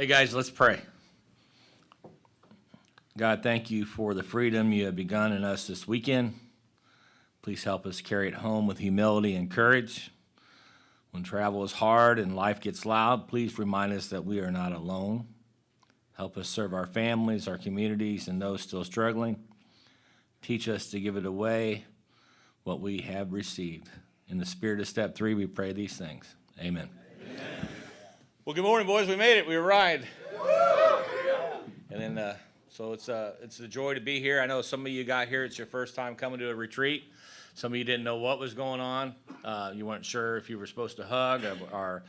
Hey guys, let's pray. God, thank you for the freedom you have begun in us this weekend. Please help us carry it home with humility and courage. When travel is hard and life gets loud, please remind us that we are not alone. Help us serve our families, our communities, and those still struggling. Teach us to give it away, what we have received. In the spirit of step 3, we pray these things. Amen. Amen. Well, good morning, boys. We made it. We arrived. And then, so it's a joy to be here. I know some of you got here. It's your first time coming to a retreat. Some of you didn't know what was going on. You weren't sure if you were supposed to hug or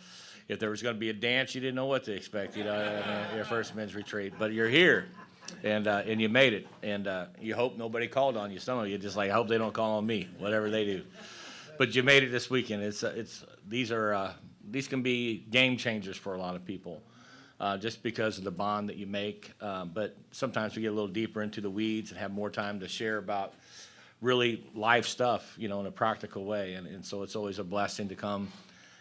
if there was going to be a dance. You didn't know what to expect. Your first men's retreat. But you're here, and you made it. And you hope nobody called on you. Some of you just like, I hope they don't call on me, whatever they do. But you made it this weekend. These can be game changers for a lot of people, just because of the bond that you make. But sometimes we get a little deeper into the weeds and have more time to share about really life stuff, in a practical way. And so it's always a blessing to come.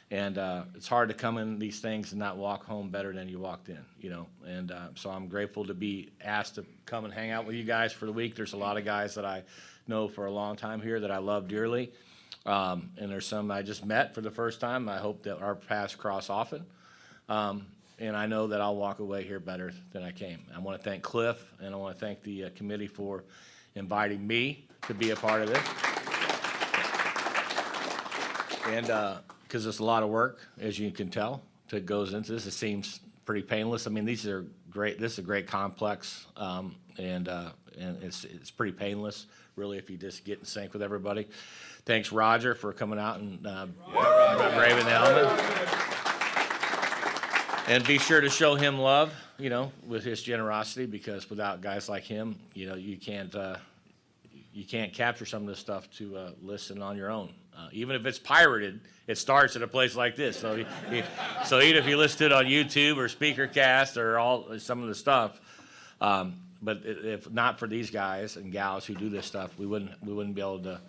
And it's hard to come in these things and not walk home better than you walked in, And so I'm grateful to be asked to come and hang out with you guys for the week. There's a lot of guys that I know for a long time here that I love dearly. And there's some I just met for the first time. I hope that our paths cross often. And I know that I'll walk away here better than I came. I want to thank Cliff, and I want to thank the committee for inviting me to be a part of this. And because it's a lot of work, as you can tell, that goes into this. It seems pretty painless. I mean, these are great. This is a great complex, and it's pretty painless, really, if you just get in sync with everybody. Thanks, Roger, for coming out and braving the element. And be sure to show him love, with his generosity, because without guys like him, you can't capture some of this stuff to listen on your own. Even if it's pirated, it starts at a place like this. So even if you listen to it on YouTube or SpeakerCast or some of the stuff, but if not for these guys and gals who do this stuff, we wouldn't be able to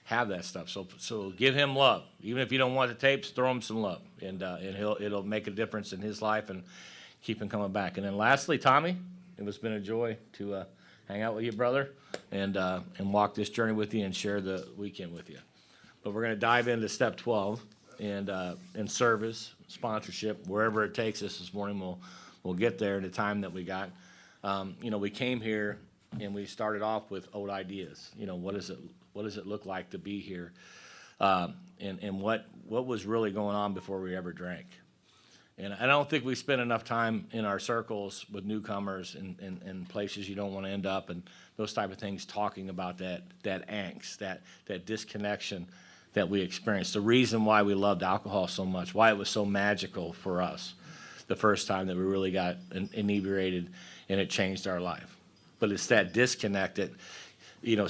have that stuff. So give him love. Even if you don't want the tapes, throw him some love, and it'll make a difference in his life and keep him coming back. And then lastly, Tommy, it's been a joy to hang out with you, brother, and walk this journey with you and share the weekend with you. But we're going to dive into step 12 and service, sponsorship, wherever it takes us this morning. We'll get there in the time that we got. We came here and we started off with old ideas. What does it look like to be here? And what was really going on before we ever drank? And I don't think we spend enough time in our circles with newcomers and places you don't want to end up and those type of things, talking about that angst, that disconnection that we experienced. The reason why we loved alcohol so much, why it was so magical for us the first time that we really got inebriated and it changed our life. But it's that disconnect that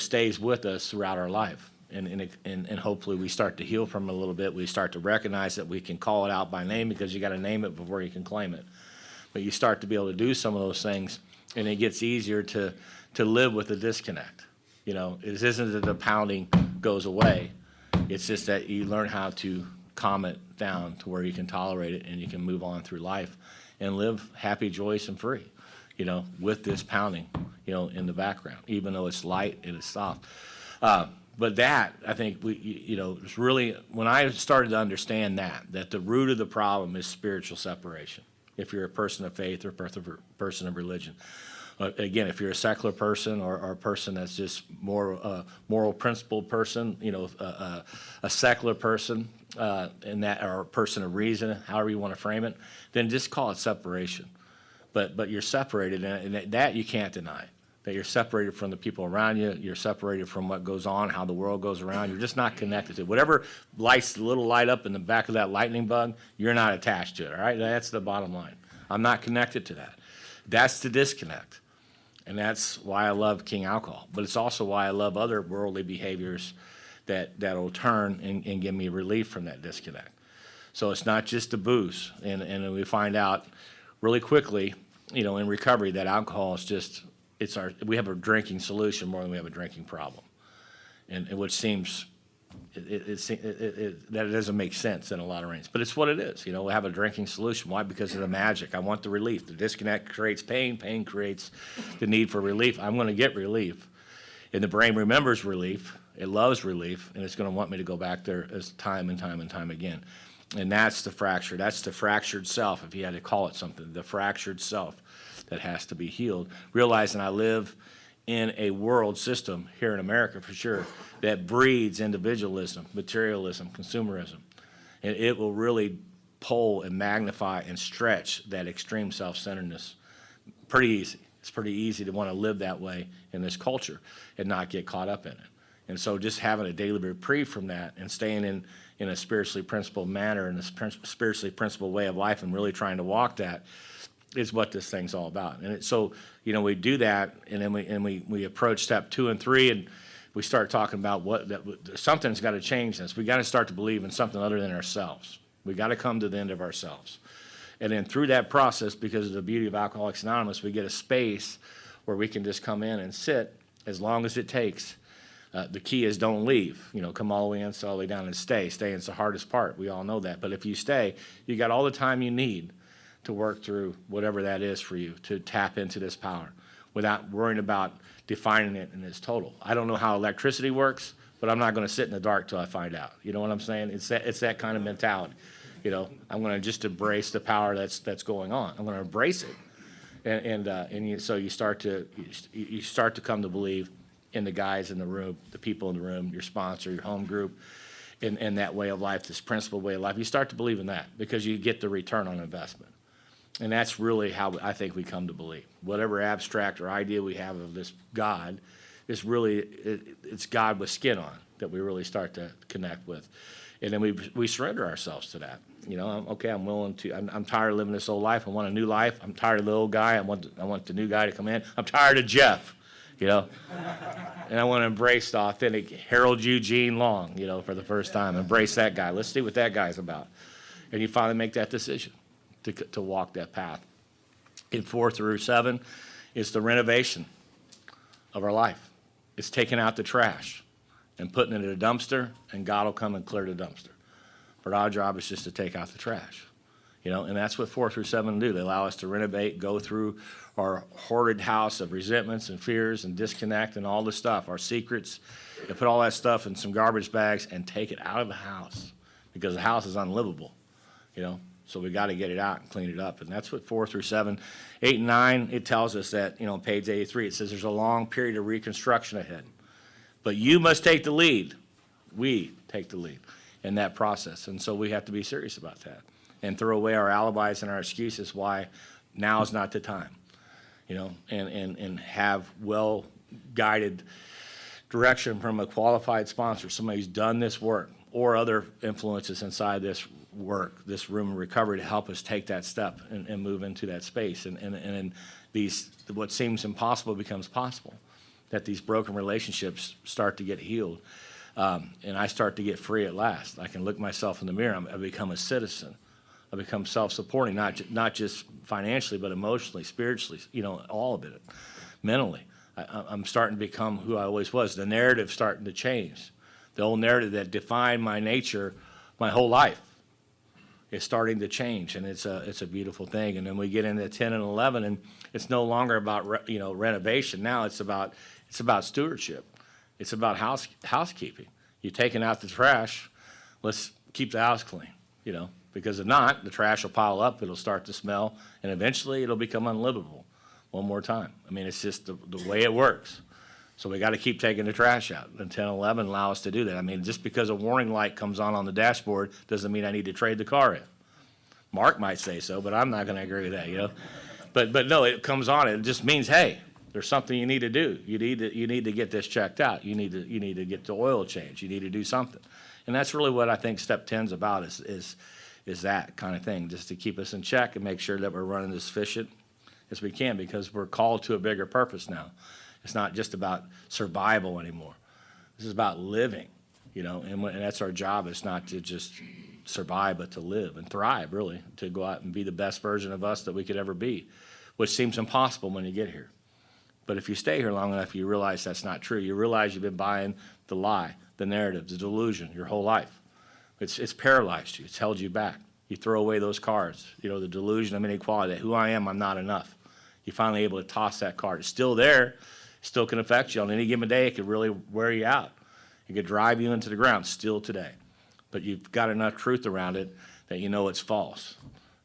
stays with us throughout our life. And hopefully we start to heal from it a little bit. We start to recognize that we can call it out by name, because you got to name it before you can claim it. But you start to be able to do some of those things, and it gets easier to live with the disconnect. It isn't that the pounding goes away. It's just that you learn how to calm it down to where you can tolerate it and you can move on through life and live happy, joyous, and free, with this pounding, in the background, even though it's light and it's soft. But that, I think, it's really, when I started to understand that the root of the problem is spiritual separation, if you're a person of faith or a person of religion. Again, if you're a secular person or a person that's just more moral principled person, a secular person, or a person of reason, however you want to frame it, then just call it separation. But you're separated, and that you can't deny. That you're separated from the people around you, you're separated from what goes on, how the world goes around, you're just not connected to it. Whatever lights the little light up in the back of that lightning bug, you're not attached to it, all right? That's the bottom line. I'm not connected to that. That's the disconnect. And that's why I love King Alcohol. But it's also why I love other worldly behaviors that'll turn and give me relief from that disconnect. So it's not just the booze. And we find out really quickly, in recovery, that alcohol is just, we have a drinking solution more than we have a drinking problem. And which seems that it doesn't make sense in a lot of rings. But it's what it is. You know, we have a drinking solution. Why? Because of the magic. I want the relief. The disconnect creates pain. Pain creates the need for relief. I'm going to get relief. And the brain remembers relief. It loves relief. And it's going to want me to go back there as time and time and time again. And that's the fracture. That's the fractured self, if you had to call it something, the fractured self that has to be healed. Realizing I live in a world system here in America for sure that breeds individualism, materialism, consumerism. And it will really pull and magnify and stretch that extreme self-centeredness. Pretty easy. It's pretty easy to want to live that way in this culture and not get caught up in it. And so just having a daily reprieve from that and staying in a spiritually principled manner and a spiritually principled way of life and really trying to walk that is what this thing's all about. And so, you know, we do that, and then we approach step 2 and 3, and we start talking about something's got to change this. We got to start to believe in something other than ourselves. We got to come to the end of ourselves. And then through that process, because of the beauty of Alcoholics Anonymous, we get a space where we can just come in and sit as long as it takes. The key is don't leave. You know, come all the way in, all the way down, and stay. Staying's the hardest part. We all know that. But if you stay, you got all the time you need to work through whatever that is for you, to tap into this power without worrying about defining it in its total. I don't know how electricity works, but I'm not going to sit in the dark till I find out. You know what I'm saying? It's that kind of mentality. You know, I'm going to just embrace the power that's going on. I'm going to embrace it, so you start to come to believe in the guys in the room, the people in the room, your sponsor, your home group, and that way of life, this principled way of life. You start to believe in that because you get the return on investment. And that's really how I think we come to believe. Whatever abstract or idea we have of this God is really, it's God with skin on that we really start to connect with. And then we surrender ourselves to that. You know, I'm willing to, I'm tired of living this old life. I want a new life. I'm tired of the old guy. I want the new guy to come in. I'm tired of Jeff, you know. And I want to embrace the authentic Harold Eugene Long, you know, for the first time. Embrace that guy. Let's see what that guy's about. And you finally make that decision to walk that path. In 4 through 7, it's the renovation of our life. It's taking out the trash and putting it in a dumpster, and God will come and clear the dumpster. But our job is just to take out the trash, you know, and that's what 4 through 7 do. They allow us to renovate, go through our hoarded house of resentments and fears and disconnect and all the stuff, our secrets, and put all that stuff in some garbage bags and take it out of the house because the house is unlivable, you know. So we got to get it out and clean it up. And that's what 4 through 7. 8 and 9, it tells us that, you know, page 83, it says there's a long period of reconstruction ahead. But you must take the lead. We take the lead in that process. And so we have to be serious about that and throw away our alibis and our excuses why now is not the time, you know, and have well-guided direction from a qualified sponsor, somebody who's done this work, or other influences inside this work, this room of recovery, to help us take that step and move into that space. And what seems impossible becomes possible, that these broken relationships start to get healed. And I start to get free at last. I can look myself in the mirror. I become a citizen. I become self-supporting, not just financially, but emotionally, spiritually, you know, all of it, mentally. I'm starting to become who I always was. The narrative starting to change. The old narrative that defined my nature my whole life is starting to change, and it's a beautiful thing. And then we get into 10 and 11, and it's no longer about renovation. Now it's about stewardship. It's about housekeeping. You're taking out the trash. Let's keep the house clean, you know, because if not, the trash will pile up. It'll start to smell, and eventually it'll become unlivable. One more time. I mean, it's just the way it works. So we got to keep taking the trash out. And 10 and 11 allow us to do that. I mean, just because a warning light comes on the dashboard doesn't mean I need to trade the car in. Mark might say so, but I'm not going to agree with that, you know. But no, it comes on. It just means, hey, there's something you need to do. You need to get this checked out. You need to get the oil changed. You need to do something. And that's really what I think step 10's about is that kind of thing, just to keep us in check and make sure that we're running as efficient as we can, because we're called to a bigger purpose now. It's not just about survival anymore. This is about living, you know, and that's our job. It's not to just survive, but to live and thrive, really, to go out and be the best version of us that we could ever be, which seems impossible when you get here. But if you stay here long enough, you realize that's not true. You realize you've been buying the lie, the narrative, the delusion, your whole life. It's paralyzed you. It's held you back. You throw away those cards, the delusion of inequality, that who I am, I'm not enough. You're finally able to toss that card. It's still there. It still can affect you. On any given day, it could really wear you out. It could drive you into the ground still today. But you've got enough truth around it that you know it's false.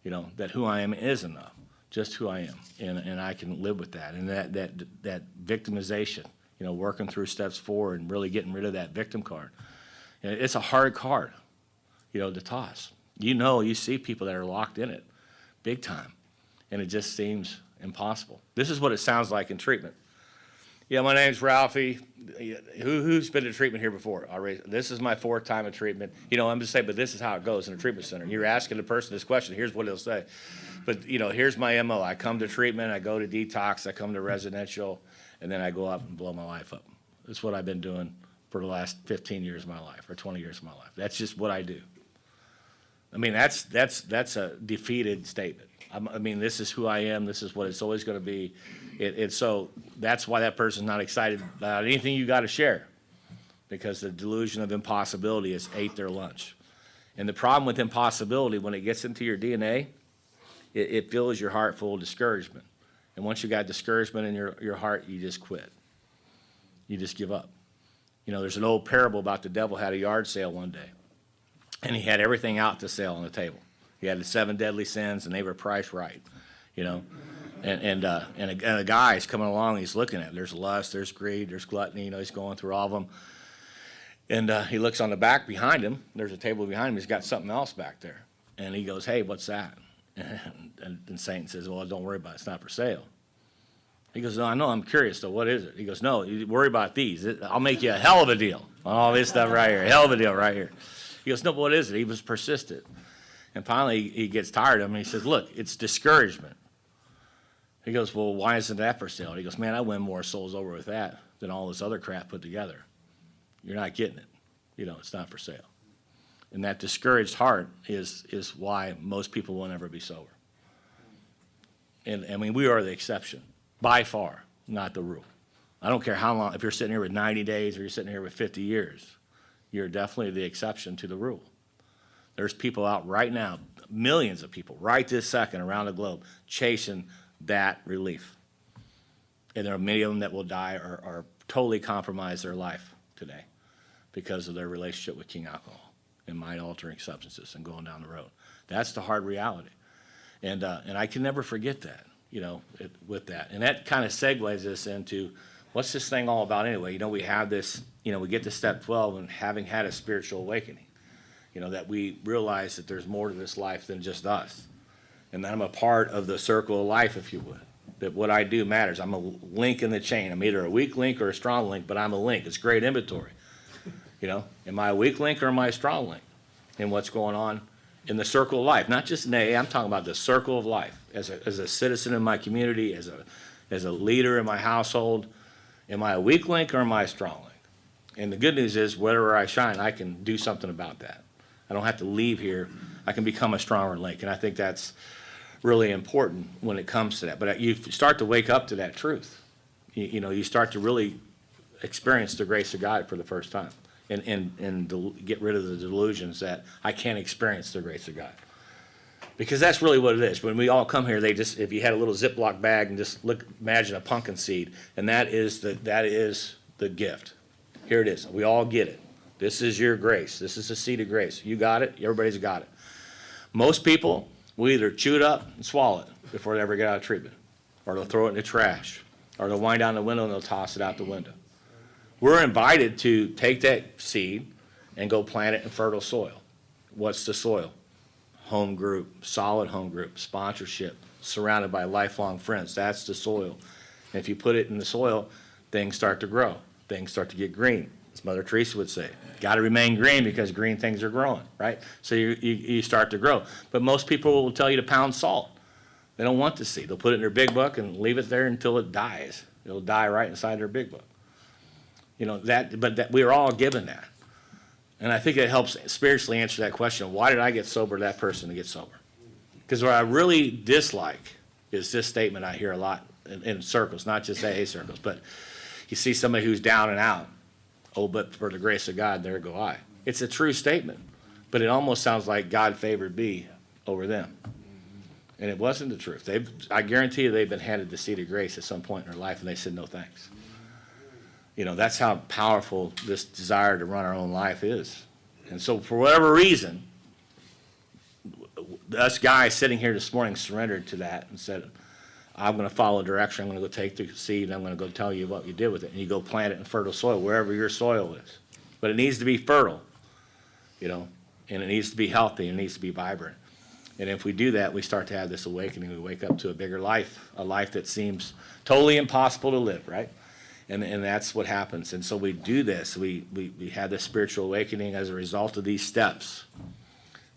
That who I am is enough, just who I am. And I can live with that. And that victimization, working through steps 4 and really getting rid of that victim card. It's a hard card, to toss. You see people that are locked in it big time, and it just seems impossible. This is what it sounds like in treatment. Yeah, my name's Ralphie. Who's been to treatment here before? This is my 4th time of treatment. I'm just saying, but this is how it goes in a treatment center. You're asking the person this question, here's what he'll say. But, here's my MO. I come to treatment, I go to detox, I come to residential, and then I go up and blow my life up. That's what I've been doing for the last 15 years of my life, or 20 years of my life. That's just what I do. I mean, that's a defeated statement. This is who I am. This is what it's always going to be. So that's why that person's not excited about anything you got to share, because the delusion of impossibility has ate their lunch. And the problem with impossibility, when it gets into your DNA, it fills your heart full of discouragement. And once you got discouragement in your heart, you just quit. You just give up. There's an old parable about the devil had a yard sale one day. And he had everything out to sale on the table. He had the 7 deadly sins, and they were priced right, And a guy's coming along, he's looking at it. There's lust, there's greed, there's gluttony, he's going through all of them. And he looks on the back behind him. There's a table behind him. He's got something else back there. And he goes, hey, what's that? And Satan says, well, don't worry about it. It's not for sale. He goes, no, I know, I'm curious, though. What is it? He goes, no, you worry about these. I'll make you a hell of a deal on all this stuff right here. Hell of a deal right here. He goes, no, but what is it? He was persistent. And finally, he gets tired of him, and he says, look, it's discouragement. He goes, well, why isn't that for sale? He goes, man, I win more souls over with that than all this other crap put together. You're not getting it. It's not for sale. And that discouraged heart is why most people will never be sober. And, we are the exception, by far, not the rule. I don't care how long, if you're sitting here with 90 days or you're sitting here with 50 years, you're definitely the exception to the rule. There's people out right now, millions of people, right this second around the globe, chasing that relief. And there are many of them that will die or totally compromise their life today because of their relationship with king alcohol and mind-altering substances and going down the road. That's the hard reality. And I can never forget that, with that. And that kind of segues us into, what's this thing all about anyway? We have this, we get to step 12 and having had a spiritual awakening, that we realize that there's more to this life than just us. And that I'm a part of the circle of life, if you would. That what I do matters. I'm a link in the chain. I'm either a weak link or a strong link, but I'm a link. It's great inventory. Am I a weak link or am I a strong link in what's going on in the circle of life? Not just in AA, I'm talking about the circle of life. As a citizen in my community, as a leader in my household, am I a weak link or am I a strong link? And the good news is, wherever I shine, I can do something about that. I don't have to leave here. I can become a stronger link. And I think that's really important when it comes to that. But you start to wake up to that truth. You start to really experience the grace of God for the first time and get rid of the delusions that I can't experience the grace of God. Because that's really what it is. When we all come here, if you had a little Ziploc bag and just imagine a pumpkin seed, and that is the gift. Here it is. We all get it. This is your grace. This is the seed of grace. You got it. Everybody's got it. Most people will either chew it up and swallow it before they ever get out of treatment, or they'll throw it in the trash, or they'll wind down the window and they'll toss it out the window. We're invited to take that seed and go plant it in fertile soil. What's the soil? Home group, solid home group, sponsorship, surrounded by lifelong friends. That's the soil. And if you put it in the soil, things start to grow. Things start to get green. As Mother Teresa would say, got to remain green because green things are growing, right? So you start to grow. But most people will tell you to pound salt. They don't want the seed. They'll put it in their big book and leave it there until it dies. It'll die right inside their big book. But we are all given that. And I think it helps spiritually answer that question. Why did I get sober, that person to get sober? Because what I really dislike is this statement I hear a lot in circles, not just AA circles, but you see somebody who's down and out, Oh, but for the grace of God, there go I. It's a true statement, but it almost sounds like God favored me over them. And it wasn't the truth. I guarantee you they've been handed the seed of grace at some point in their life, and they said no thanks. You know, that's how powerful this desire to run our own life is. And so for whatever reason, us guys sitting here this morning surrendered to that and said, I'm going to follow direction. I'm going to go take the seed, and I'm going to go tell you what you did with it. And you go plant it in fertile soil, wherever your soil is. But it needs to be fertile, you know, and it needs to be healthy, and it needs to be vibrant. And if we do that, we start to have this awakening. We wake up to a bigger life, a life that seems totally impossible to live, right? And that's what happens. And so we do this. We have this spiritual awakening as a result of these steps.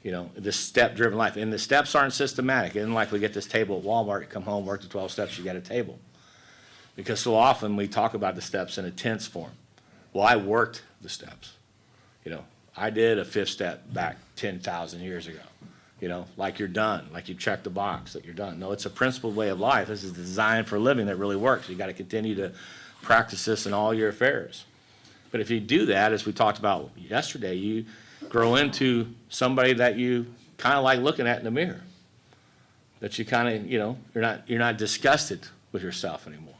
You know, this step-driven life. And the steps aren't systematic. It isn't like we get this table at Walmart, you come home, work the 12 steps, you get a table. Because so often we talk about the steps in a tense form. Well, I worked the steps. You know, I did a 5th step back 10,000 years ago. You know, like you're done, like you check the box that you're done. No, it's a principled way of life. This is designed for living that really works. You got to continue to practice this in all your affairs. But if you do that, as we talked about yesterday, you grow into somebody that you kind of like looking at in the mirror. That you kind of, you know, you're not disgusted with yourself anymore.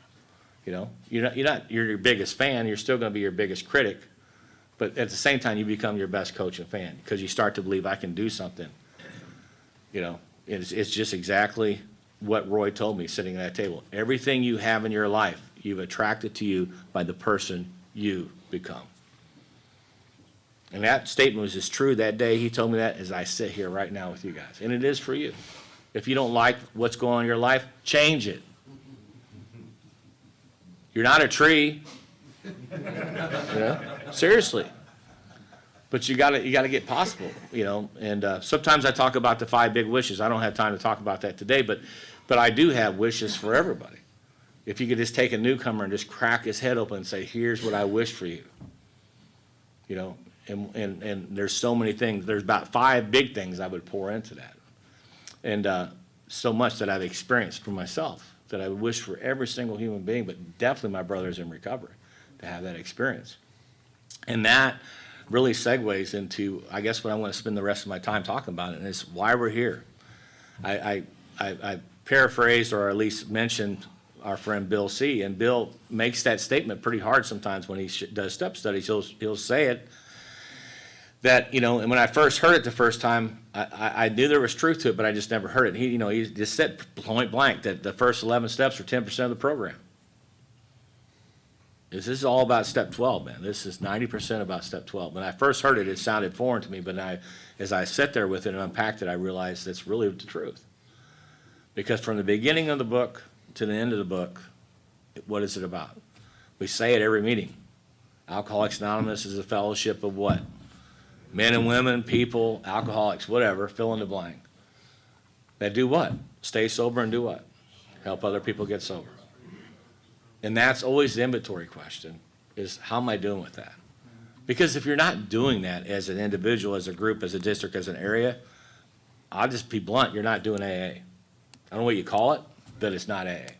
You know, you're your biggest fan. You're still going to be your biggest critic, but at the same time, you become your best coach and fan because you start to believe I can do something. You know, it's just exactly what Roy told me sitting at that table. Everything you have in your life, you've attracted to you by the person you become. And that statement was as true that day he told me that as I sit here right now with you guys. And it is for you. If you don't like what's going on in your life, change it. You're not a tree. You know? Seriously. But you gotta get possible, you know. And sometimes I talk about the 5 big wishes. I don't have time to talk about that today, but I do have wishes for everybody. If you could just take a newcomer and just crack his head open and say, here's what I wish for you. You know, and there's so many things. There's about 5 big things I would pour into that. And so much that I've experienced for myself that I wish for every single human being, but definitely my brothers in recovery to have that experience. And that really segues into, I guess, what I want to spend the rest of my time talking about, and it's why we're here. I paraphrased or at least mentioned our friend Bill C., and Bill makes that statement pretty hard sometimes when he does step studies. He'll say it that, you know, and when I first heard it the first time, I knew there was truth to it, but I just never heard it. He just said point blank that the first 11 steps are 10% of the program. This is all about step 12, man. This is 90% about step 12. When I first heard it, it sounded foreign to me, but as I sat there with it and unpacked it, I realized that's really the truth. Because from the beginning of the book to the end of the book, what is it about? We say it every meeting. Alcoholics Anonymous is a fellowship of what? Men and women, people, alcoholics, whatever, fill in the blank. That do what? Stay sober and do what? Help other people get sober. And that's always the inventory question, is how am I doing with that? Because if you're not doing that as an individual, as a group, as a district, as an area, I'll just be blunt, you're not doing AA. I don't know what you call it, but it's not AA.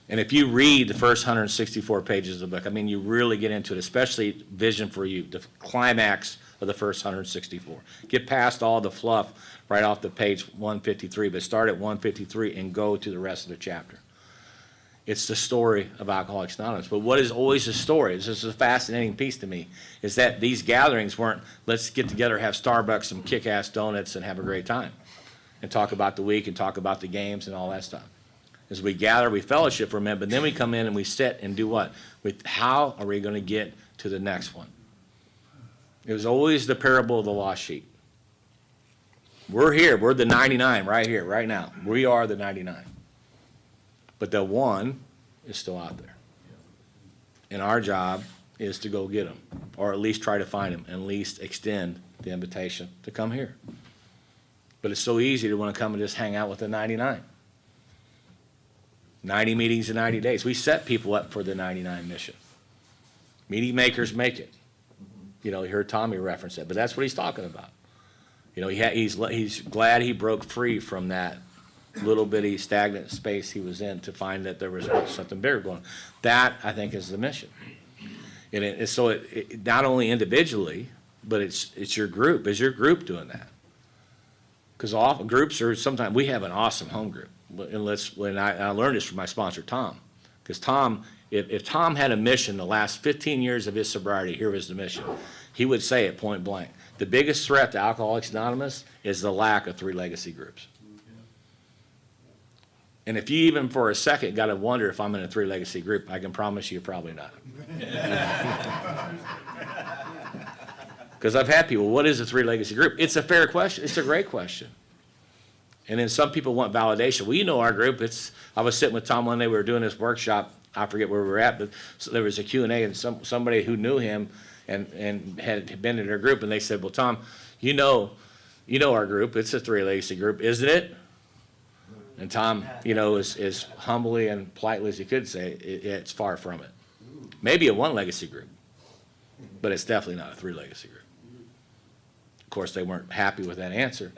And if you read the first 164 pages of the book, I mean, you really get into it, especially Vision for You, the climax of the first 164. Get past all the fluff right off the page 153, but start at 153 and go to the rest of the chapter. It's the story of Alcoholics Anonymous. But what is always the story, this is a fascinating piece to me, is that these gatherings weren't, let's get together, have Starbucks, some kick-ass donuts, and have a great time, and talk about the week and talk about the games and all that stuff. As we gather, we fellowship for a minute, but then we come in and we sit and do what? How are we going to get to the next one? It was always the parable of the lost sheep. We're here. We're the 99 right here, right now. We are the 99. But the one is still out there. And our job is to go get them, or at least try to find them, and at least extend the invitation to come here. But it's so easy to want to come and just hang out with the 99. 90 meetings in 90 days. We set people up for the 99 mission. Meeting makers make it. You know, you heard Tommy reference that, but that's what he's talking about. You know, he's glad he broke free from that little bitty stagnant space he was in to find that there was something bigger going on. That, I think, is the mission. And so it not only individually, but it's your group. Is your group doing that? Because often groups are, sometimes we have an awesome home group. When I learned this from my sponsor, Tom. Because Tom, if Tom had a mission the last 15 years of his sobriety, here was the mission. He would say it point blank. The biggest threat to Alcoholics Anonymous is the lack of 3 legacy groups. And if you even for a second got to wonder if I'm in a 3 legacy group, I can promise you probably not. Because I've had people, what is a 3 legacy group? It's a fair question. It's a great question. And then some people want validation. Well, you know our group. I was sitting with Tom one day. We were doing this workshop. I forget where we were at, but so there was a Q&A, and somebody who knew him and had been in their group, and they said, well, Tom, you know our group. It's a 3 legacy group, isn't it? And Tom, as humbly and politely as he could say, it's far from it. Maybe a 1 legacy group, but it's definitely not a 3 legacy group. Of course, they weren't happy with that answer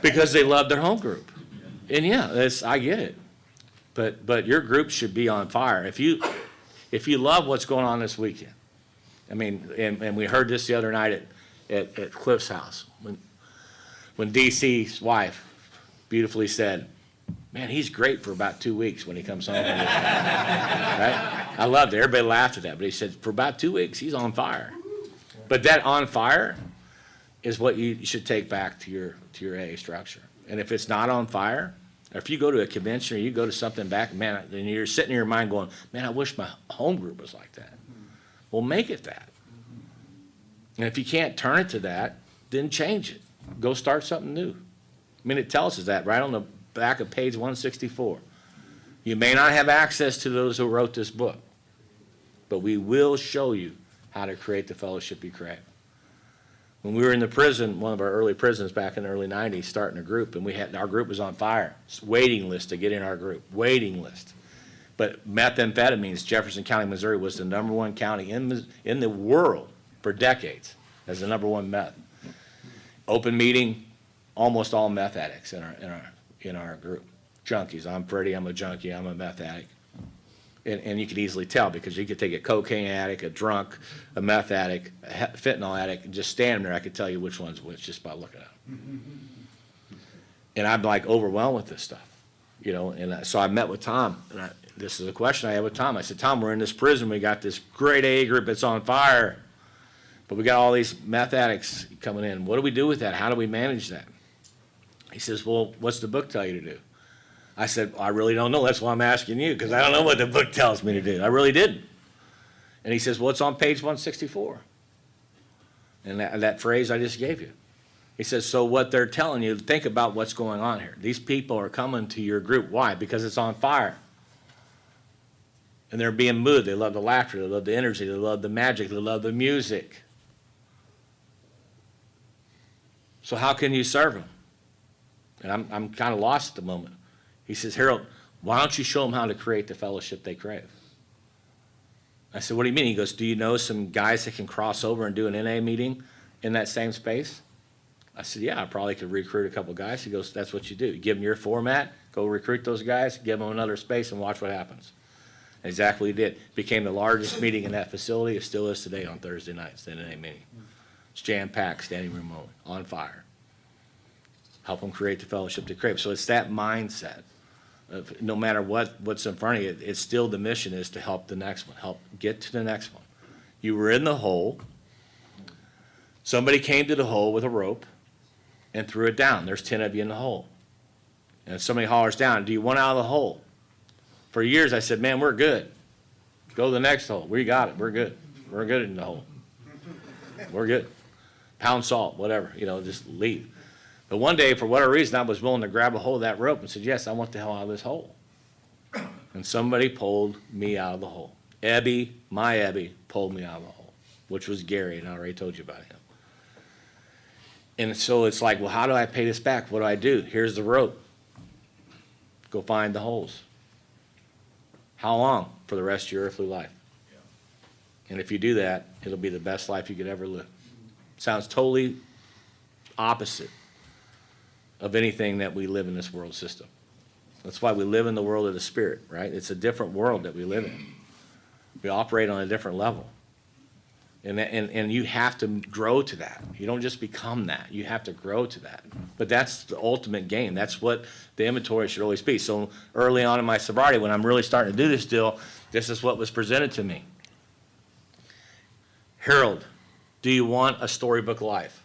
because they loved their home group. And yeah, I get it. But your group should be on fire. If you love what's going on this weekend, I mean, and we heard this the other night at Cliff's house when DC's wife beautifully said, man, he's great for about 2 weeks when he comes home. Right? I loved it. Everybody laughed at that. But he said, for about 2 weeks, he's on fire. But that on fire is what you should take back to your AA structure. And if it's not on fire, or if you go to a convention or you go to something back, man, and you're sitting in your mind going, man, I wish my home group was like that. Well, make it that. And if you can't turn it to that, then change it. Go start something new. I mean, it tells us that right on the back of page 164. You may not have access to those who wrote this book, but we will show you how to create the fellowship you crave. When we were in the prison, one of our early prisons back in the early 90s, starting a group, and our group was on fire. Waiting list to get in our group, waiting list. But methamphetamines, Jefferson County, Missouri, was the #1 county in the world for decades as the #1 meth. Open meeting, almost all meth addicts in our group. Junkies. I'm Freddie. I'm a junkie. I'm a meth addict. And you could easily tell because you could take a cocaine addict, a drunk, a meth addict, a fentanyl addict, and just stand there. I could tell you which one's which just by looking at them. And I'm like overwhelmed with this stuff, And so I met with Tom, and this is a question I had with Tom. I said, Tom, we're in this prison. We got this great AA group that's on fire, but we got all these meth addicts coming in. What do we do with that? How do we manage that? He says, well, what's the book tell you to do? I said, I really don't know. That's why I'm asking you, because I don't know what the book tells me to do. I really didn't. And he says, well, it's on page 164. And that phrase I just gave you. He says, so what they're telling you, think about what's going on here. These people are coming to your group. Why? Because it's on fire. And they're being moved. They love the laughter. They love the energy. They love the magic. They love the music. So how can you serve them? And I'm kind of lost at the moment. He says, Harold, why don't you show them how to create the fellowship they crave? I said, what do you mean? He goes, do you know some guys that can cross over and do an NA meeting in that same space? I said, yeah, I probably could recruit a couple guys. He goes, that's what you do. You give them your format, go recruit those guys, give them another space, and watch what happens. Exactly what he did. Became the largest meeting in that facility. It still is today on Thursday nights, the NA meeting. It's jam-packed, standing room only, on fire. Help them create the fellowship they crave. So it's that mindset. No matter what's in front of you, it's still the mission is to help the next one, help get to the next one. You were in the hole. Somebody came to the hole with a rope and threw it down. There's 10 of you in the hole. And somebody hollers down, do you want out of the hole? For years I said, man, we're good. Go to the next hole. We got it. We're good. We're good in the hole. We're good. Pound salt, whatever, just leave. But one day, for whatever reason, I was willing to grab a hold of that rope and said, yes, I want the hell out of this hole. And somebody pulled me out of the hole. My Ebby, pulled me out of the hole, which was Gary, and I already told you about him. And so it's like, well, how do I pay this back? What do I do? Here's the rope. Go find the holes. How long? For the rest of your earthly life. Yeah. And if you do that, it'll be the best life you could ever live. Sounds totally opposite of anything that we live in this world system. That's why we live in the world of the spirit, right? It's a different world that we live in. We operate on a different level. And you have to grow to that. You don't just become that. You have to grow to that. But that's the ultimate game. That's what the inventory should always be. So early on in my sobriety, when I'm really starting to do this deal, this is what was presented to me. Harold, do you want a storybook life?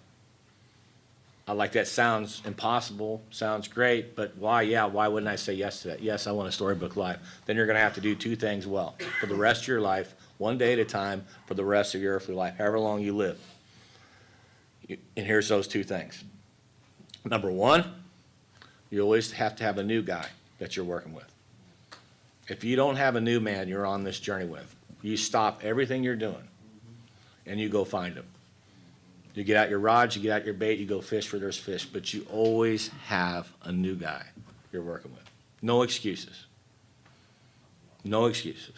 I like that. Sounds impossible, sounds great, but why? Yeah, why wouldn't I say yes to that? Yes, I want a storybook life. Then you're going to have to do two things well for the rest of your life, one day at a time, for the rest of your earthly life, however long you live. And here's those two things. Number one, you always have to have a new guy that you're working with. If you don't have a new man you're on this journey with, you stop everything you're doing and you go find him. You get out your rods, you get out your bait, you go fish where there's fish, but you always have a new guy you're working with. No excuses. No excuses.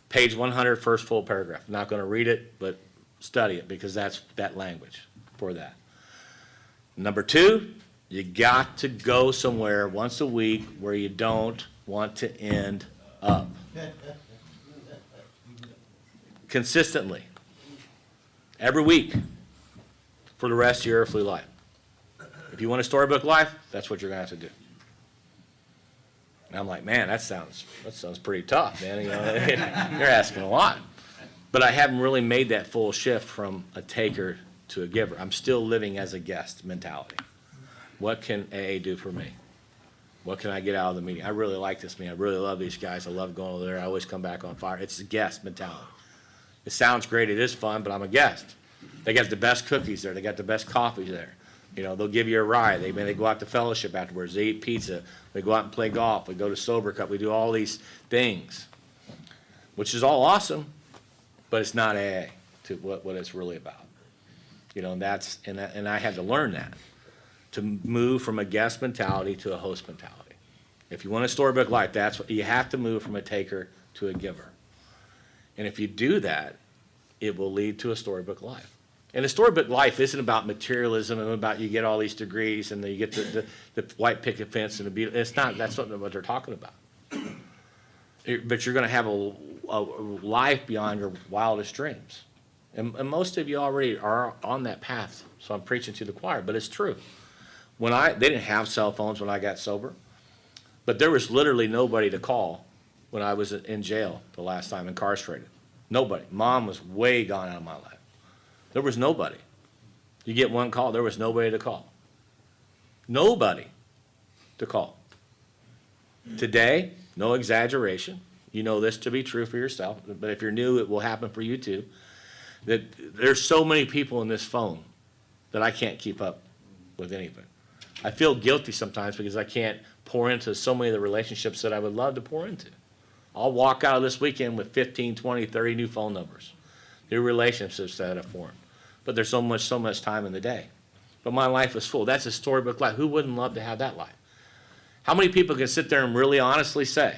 Page 100, first full paragraph. I'm not going to read it, but study it because that's that language for that. Number two, you got to go somewhere once a week where you don't want to end up. Consistently. Every week. For the rest of your earthly life. If you want a storybook life, that's what you're going to have to do. And I'm like, man, that sounds pretty tough, man. You know, you're asking a lot. But I haven't really made that full shift from a taker to a giver. I'm still living as a guest mentality. What can AA do for me? What can I get out of the meeting? I really like this meeting. I really love these guys. I love going over there. I always come back on fire. It's a guest mentality. It sounds great. It is fun, but I'm a guest. They got the best cookies there. They got the best coffee there. You know, they'll give you a ride. They go out to fellowship afterwards. They eat pizza. They go out and play golf. We go to Sober Cup. We do all these things, which is all awesome, but it's not AA to what it's really about. You know, and I had to learn that, to move from a guest mentality to a host mentality. If you want a storybook life, that's what you have to move from a taker to a giver. And if you do that, it will lead to a storybook life. And a storybook life isn't about materialism and about you get all these degrees and then you get the white picket fence and the beauty. It's not. That's not what they're talking about. But you're going to have a life beyond your wildest dreams. And most of you already are on that path. So I'm preaching to the choir, but it's true. They didn't have cell phones when I got sober, but there was literally nobody to call when I was in jail the last time, incarcerated. Nobody. Mom was way gone out of my life. There was nobody. You get one call, there was nobody to call. Nobody to call. Today, no exaggeration. You know this to be true for yourself, but if you're new, it will happen for you too. That there's so many people in this phone that I can't keep up with anything. I feel guilty sometimes because I can't pour into so many of the relationships that I would love to pour into. I'll walk out of this weekend with 15, 20, 30 new phone numbers, new relationships that I've formed. But there's so much time in the day. But my life is full. That's a storybook life. Who wouldn't love to have that life? How many people can sit there and really honestly say,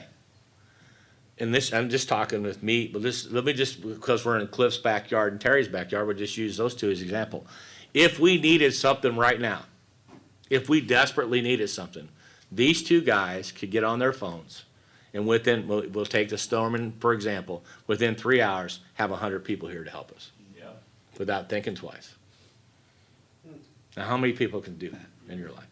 and this, I'm just talking with me, but let me just, because we're in Cliff's backyard and Terry's backyard, we'll just use those two as example. If we needed something right now, if we desperately needed something, these two guys could get on their phones and we'll take the Storman, for example, within 3 hours, have 100 people here to help us. Yeah. Without thinking twice. Now, how many people can do that in your life?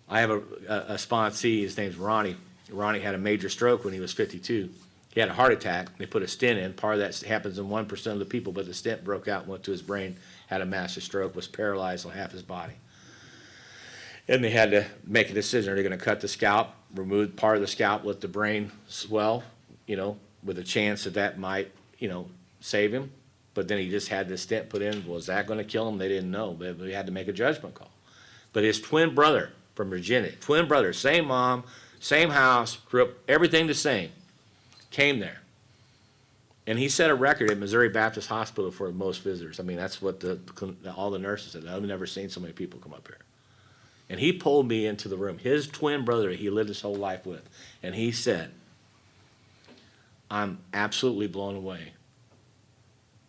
I have a sponsee, his name's Ronnie. Ronnie had a major stroke when he was 52. He had a heart attack. They put a stent in. Part of that happens in 1% of the people, but the stent broke out and went to his brain, had a massive stroke, was paralyzed on half his body. And they had to make a decision. Are they going to cut the scalp, remove part of the scalp, let the brain swell, with a chance that might, save him? But then he just had this stent put in. Was that going to kill him? They didn't know. But we had to make a judgment call. But his twin brother from Virginia, twin brother, same mom, same house, grew up, everything the same, came there. And he set a record at Missouri Baptist Hospital for most visitors. I mean, that's what all the nurses said. I've never seen so many people come up here. And he pulled me into the room, his twin brother he lived his whole life with. And he said, I'm absolutely blown away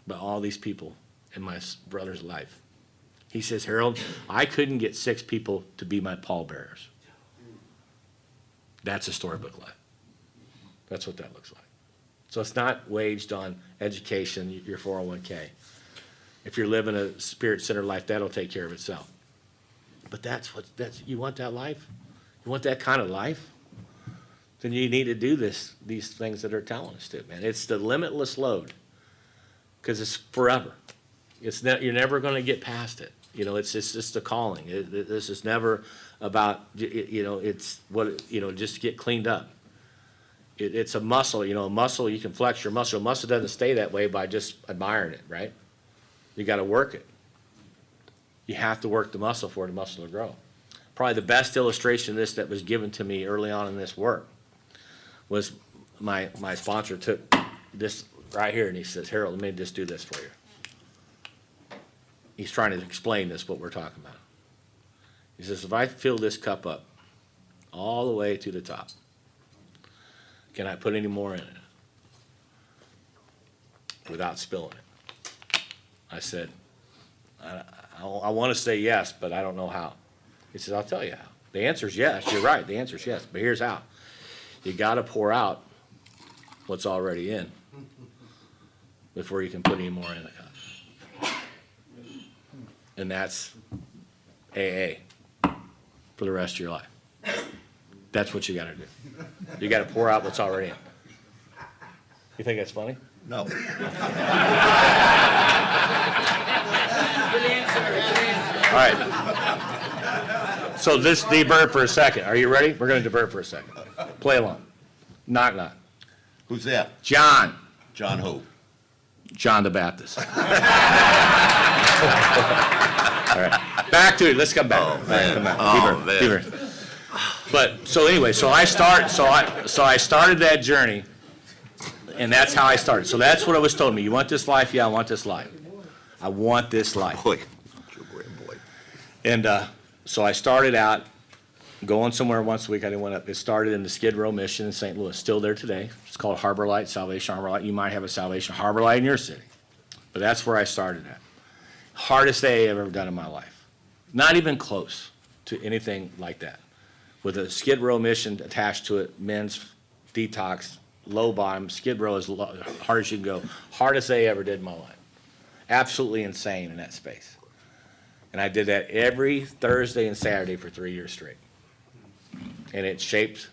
by all these people in my brother's life. He says, Harold, I couldn't get 6 people to be my pallbearers. That's a storybook life. That's what that looks like. So it's not waged on education, your 401k. If you're living a spirit-centered life, that'll take care of itself. But you want that life? You want that kind of life? Then you need to do these things that are telling us to, man. It's the limitless load, because it's forever. You're never going to get past it. It's just the calling. This is never about, it's what, just get cleaned up. It's a muscle, a muscle, you can flex your muscle. A muscle doesn't stay that way by just admiring it, right? You got to work it. You have to work the muscle for the muscle to grow. Probably the best illustration of this that was given to me early on in this work was my sponsor took this right here and he says, Harold, let me just do this for you. He's trying to explain this, what we're talking about. He says, if I fill this cup up all the way to the top, can I put any more in it without spilling it? I said, I want to say yes, but I don't know how. He says, I'll tell you how. The answer is yes. You're right. The answer is yes. But here's how. You got to pour out what's already in before you can put any more in the cup. And that's AA for the rest of your life. That's what you got to do. You got to pour out what's already in. You think that's funny? No. All right. So this divert for a second. Are you ready? We're going to divert for a second. Play along. Knock, knock. Who's that? John. John who? John the Baptist. All right. Back to it. Let's come back. Oh, man. Come back. Oh, Divert. man. Divert. But so anyway, so I started that journey, and that's how I started. So that's what I was told me. You want this life? Yeah, I want this life. I want this life. Boy. Boy. And so I started out going somewhere once a week. I didn't want to. It started in the Skid Row Mission in St. Louis. Still there today. It's called Harbor Light, Salvation Harbor Light. You might have a Salvation Harbor Light in your city, but that's where I started at. Hardest day I've ever done in my life. Not even close to anything like that. With a Skid Row Mission attached to it, men's detox, low bottom. Skid Row is hard as you can go. Hardest day I ever did in my life. Absolutely insane in that space. And I did that every Thursday and Saturday for 3 years straight. And it shaped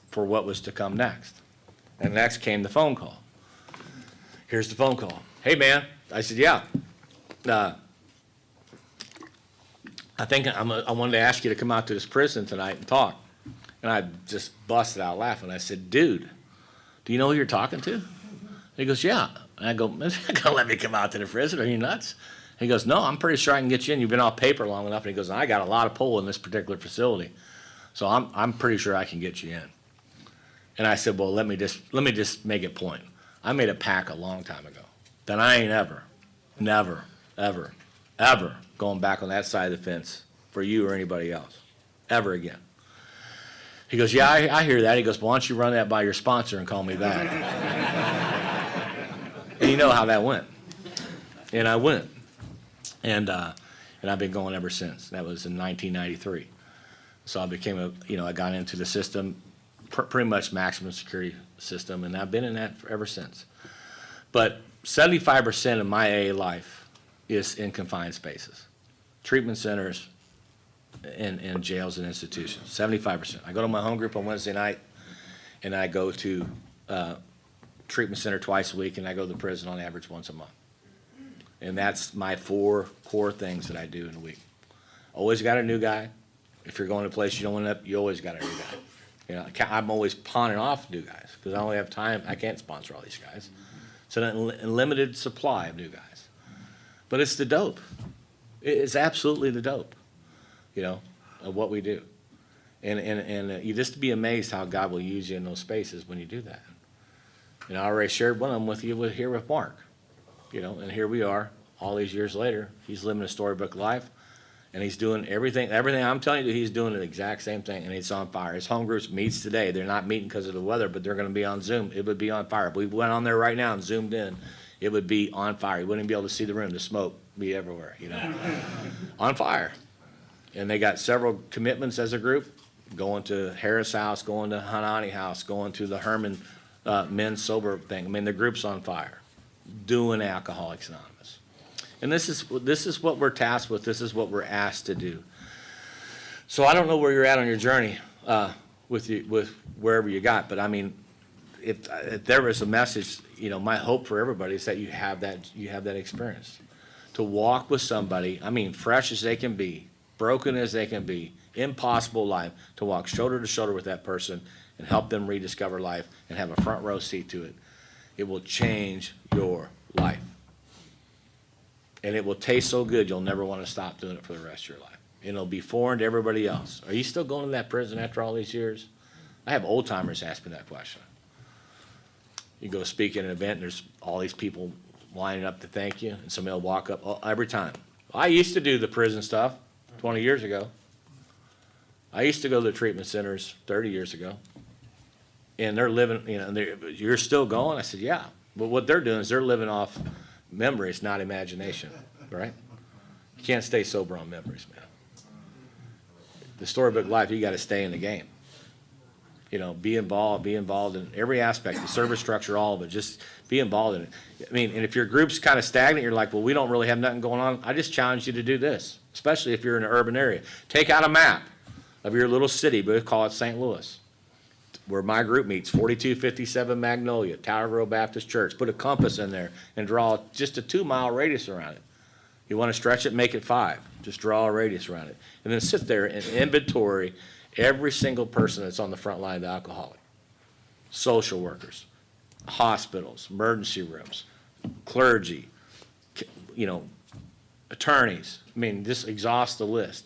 for what was to come next. And next came the phone call. Here's the phone call. Hey, man. I said, yeah. I think I wanted to ask you to come out to this prison tonight and talk. And I just busted out laughing. I said, dude, do you know who you're talking to? He goes, yeah. And I go, man, you're not going to let me come out to the prison. Are you nuts? He goes, no, I'm pretty sure I can get you in. You've been off paper long enough. And he goes, I got a lot of pull in this particular facility. So I'm pretty sure I can get you in. And I said, well, let me just make it point. I made a pact a long time ago that I ain't never, ever going back on that side of the fence for you or anybody else, ever again. He goes, yeah, I hear that. He goes, well, why don't you run that by your sponsor and call me back? And you know how that went. And I went. And I've been going ever since. That was in 1993. So I became I got into the system, pretty much maximum security system, and I've been in that ever since. But 75% of my AA life is in confined spaces, treatment centers, and jails and institutions. 75%. I go to my home group on Wednesday night, and I go to treatment center twice a week, and I go to the prison on average once a month. And that's my 4 core things that I do in a week. Always got a new guy. If you're going to a place you don't want to, you always got a new guy. I'm always pawning off new guys because I only have time. I can't sponsor all these guys. It's an unlimited supply of new guys. But it's the dope. It's absolutely the dope, of what we do. And you just be amazed how God will use you in those spaces when you do that. I already shared one of them with you here with Mark, and here we are all these years later. He's living a storybook life, and he's doing everything I'm telling you, he's doing the exact same thing, and it's on fire. His home groups meets today. They're not meeting because of the weather, but they're going to be on Zoom. It would be on fire. If we went on there right now and zoomed in, it would be on fire. You wouldn't be able to see the room. The smoke be everywhere, on fire. And they got several commitments as a group, going to Harris House, going to Hanani House, going to the Herman men's sober thing. I mean, the group's on fire, doing Alcoholics Anonymous. And this is what we're tasked with. This is what we're asked to do. So I don't know where you're at on your journey with wherever you got, but I mean, if there was a message, my hope for everybody is that you have that experience to walk with somebody. I mean, fresh as they can be, broken as they can be, impossible life, to walk shoulder to shoulder with that person and help them rediscover life and have a front row seat to it. It will change your life. And it will taste so good, you'll never want to stop doing it for the rest of your life. And it'll be foreign to everybody else. Are you still going to that prison after all these years? I have old timers ask me that question. You go speak at an event, and there's all these people lining up to thank you, and somebody will walk up every time. I used to do the prison stuff 20 years ago. I used to go to the treatment centers 30 years ago. And they're living, you're still going? I said, yeah. But what they're doing is they're living off memories, not imagination, right? You can't stay sober on memories, man. The storybook life, you got to stay in the game. Be involved in every aspect, the service structure, all of it. Just be involved in it. I mean, and if your group's kind of stagnant, you're like, well, we don't really have nothing going on. I just challenge you to do this, especially if you're in an urban area. Take out a map of your little city, but call it St. Louis, where my group meets, 4257 Magnolia, Tower Grove Baptist Church. Put a compass in there and draw just a 2-mile radius around it. You want to stretch it, make it 5. Just draw a radius around it. And then sit there and inventory every single person that's on the front line of the alcoholic. Social workers, hospitals, emergency rooms, clergy, attorneys. I mean, just exhaust the list.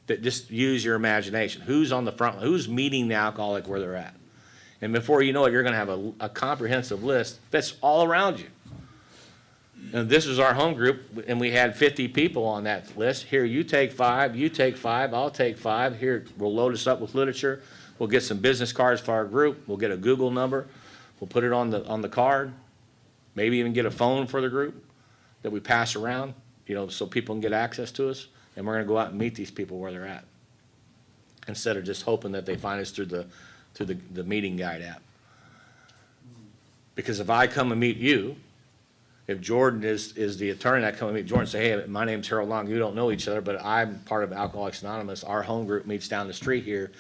Just use your imagination. Who's on the front line? Who's meeting the alcoholic where they're at? And before you know it, you're going to have a comprehensive list that's all around you. And this was our home group, and we had 50 people on that list. Here, you take 5, you take 5, I'll take 5. Here, we'll load us up with literature. We'll get some business cards for our group. We'll get a Google number. We'll put it on the card. Maybe even get a phone for the group that we pass around, so people can get access to us. And we're going to go out and meet these people where they're at, instead of just hoping that they find us through the meeting guide app. Because if I come and meet you, if Jordan is the attorney, I come and meet Jordan and say, hey, my name's Harold Long. You don't know each other, but I'm part of Alcoholics Anonymous. Our home group meets down the street here,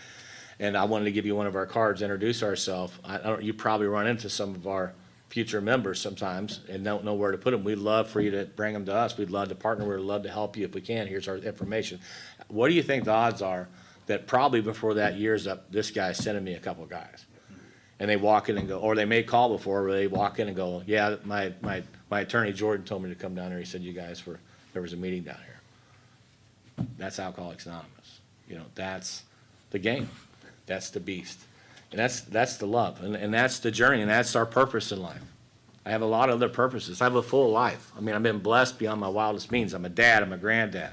and I wanted to give you one of our cards, introduce ourselves. You probably run into some of our future members sometimes and don't know where to put them. We'd love for you to bring them to us. We'd love to partner. We'd love to help you if we can. Here's our information. What do you think the odds are that probably before that year's up, this guy's sending me a couple of guys? And they walk in and go, or they may call before, where they walk in and go, yeah, my attorney Jordan told me to come down here. He said there was a meeting down here. That's Alcoholics Anonymous. That's the game. That's the beast. And that's the love, and that's the journey, and that's our purpose in life. I have a lot of other purposes. I have a full life. I mean, I've been blessed beyond my wildest means. I'm a dad. I'm a granddad.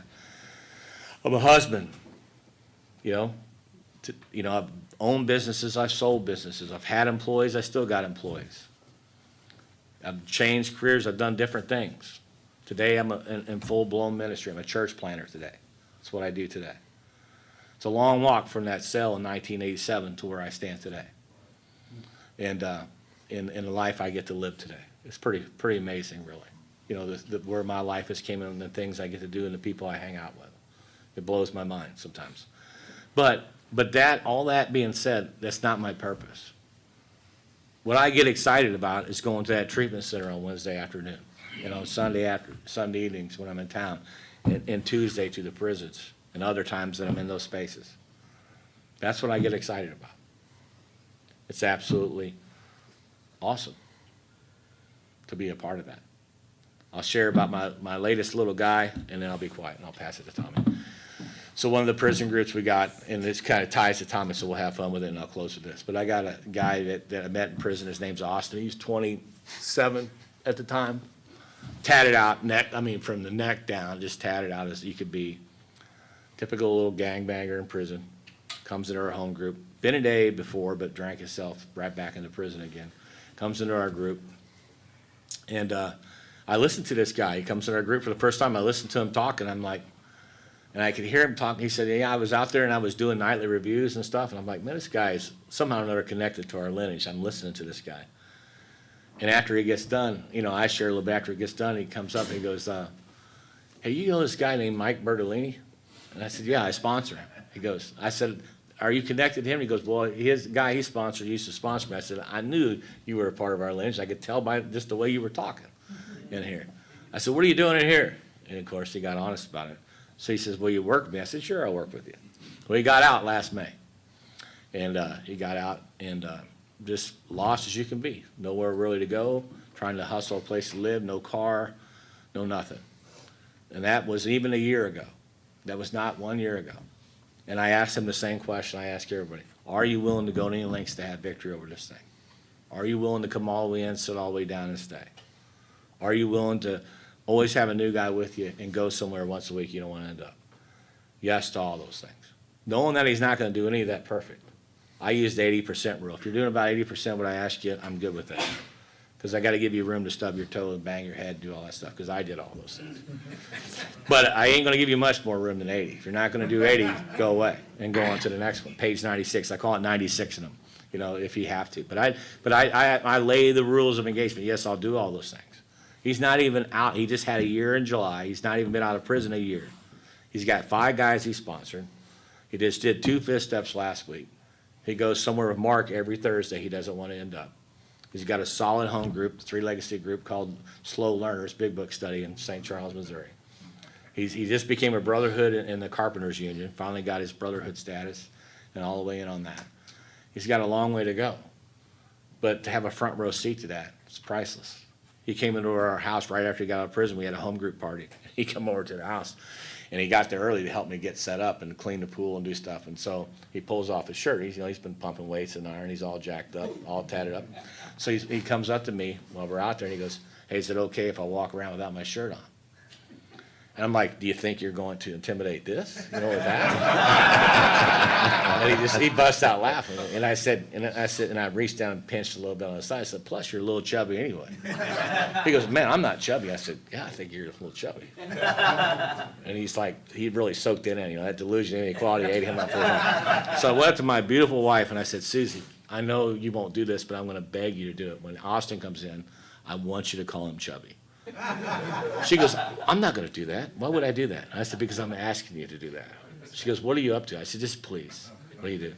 I'm a husband. I've owned businesses. I've sold businesses. I've had employees. I still got employees. I've changed careers. I've done different things. Today, I'm in full-blown ministry. I'm a church planter today. That's what I do today. It's a long walk from that cell in 1987 to where I stand today, and in the life I get to live today. It's pretty amazing, really. Where my life has came in, and the things I get to do, and the people I hang out with. It blows my mind sometimes. But all that being said, that's not my purpose. What I get excited about is going to that treatment center on Wednesday afternoon, Sunday evenings when I'm in town, and Tuesday to the prisons, and other times that I'm in those spaces. That's what I get excited about. It's absolutely awesome to be a part of that. I'll share about my latest little guy, and then I'll be quiet, and I'll pass it to Tommy. So one of the prison groups we got, and this kind of ties to Tommy, so we'll have fun with it, and I'll close with this. But I got a guy that I met in prison. His name's Austin. He's 27 at the time. Tatted out, from the neck down, just tatted out as you could be. Typical little gangbanger in prison. Comes into our home group. Been a day before, but drank himself right back into prison again. Comes into our group. And I listened to this guy. He comes into our group for the first time. I listened to him talk, and I'm like, and I could hear him talking. He said, yeah, I was out there and I was doing nightly reviews and stuff. And I'm like, man, this guy is somehow or another connected to our lineage. I'm listening to this guy. And after he gets done, I share a little bit after he gets done, he comes up and he goes, hey, you know this guy named Mike Bertolini? And I said, yeah, I sponsor him. He goes, I said, are you connected to him? He goes, well, his guy he sponsored used to sponsor me. I said, I knew you were a part of our lineage. I could tell by just the way you were talking in here. I said, what are you doing in here? And of course, he got honest about it. So he says, will you work with me? I said, sure, I'll work with you. Well, he got out last May. And he got out and just lost as you can be. Nowhere really to go, trying to hustle a place to live, no car, no nothing. And that was even a year ago. That was not 1 year ago. And I asked him the same question I ask everybody. Are you willing to go to any lengths to have victory over this thing? Are you willing to come all the way in, sit all the way down, and stay? Are you willing to always have a new guy with you and go somewhere once a week you don't want to end up? Yes to all those things. Knowing that he's not going to do any of that perfect. I used the 80% rule. If you're doing about 80% what I asked you, I'm good with that. Because I got to give you room to stub your toe and bang your head, do all that stuff, because I did all those things. But I ain't going to give you much more room than 80. If you're not going to do 80, go away and go on to the next one. Page 96. I call it 96 in them, if you have to. But I lay the rules of engagement. Yes, I'll do all those things. He's not even out. He just had a year in July. He's not even been out of prison a year. He's got 5 guys he sponsored. He just did 2 fifth steps last week. He goes somewhere with Mark every Thursday. He doesn't want to end up. He's got a solid home group, 3 legacy group called Slow Learners, Big Book Study in St. Charles, Missouri. He just became a brotherhood in the Carpenters Union, finally got his brotherhood status, and all the way in on that. He's got a long way to go. But to have a front row seat to that, it's priceless. He came into our house right after he got out of prison. We had a home group party. He came over to the house, and he got there early to help me get set up and clean the pool and do stuff. And so he pulls off his shirt. He's been pumping weights and iron. He's all jacked up, all tatted up. So he comes up to me while we're out there, and he goes, hey, is it okay if I walk around without my shirt on? And I'm like, do you think you're going to intimidate this, with that? And he busts out laughing. And I said, and I reached down and pinched a little bit on his side. I said, plus you're a little chubby anyway. He goes, man, I'm not chubby. I said, yeah, I think you're a little chubby. And he's like, he really soaked it in, that delusion of inequality ate him up for a while. So I went up to my beautiful wife and I said, Susie, I know you won't do this, but I'm going to beg you to do it. When Austin comes in, I want you to call him chubby. She goes, I'm not going to do that. Why would I do that? I said, because I'm asking you to do that. She goes, what are you up to? I said, just please. What do you do?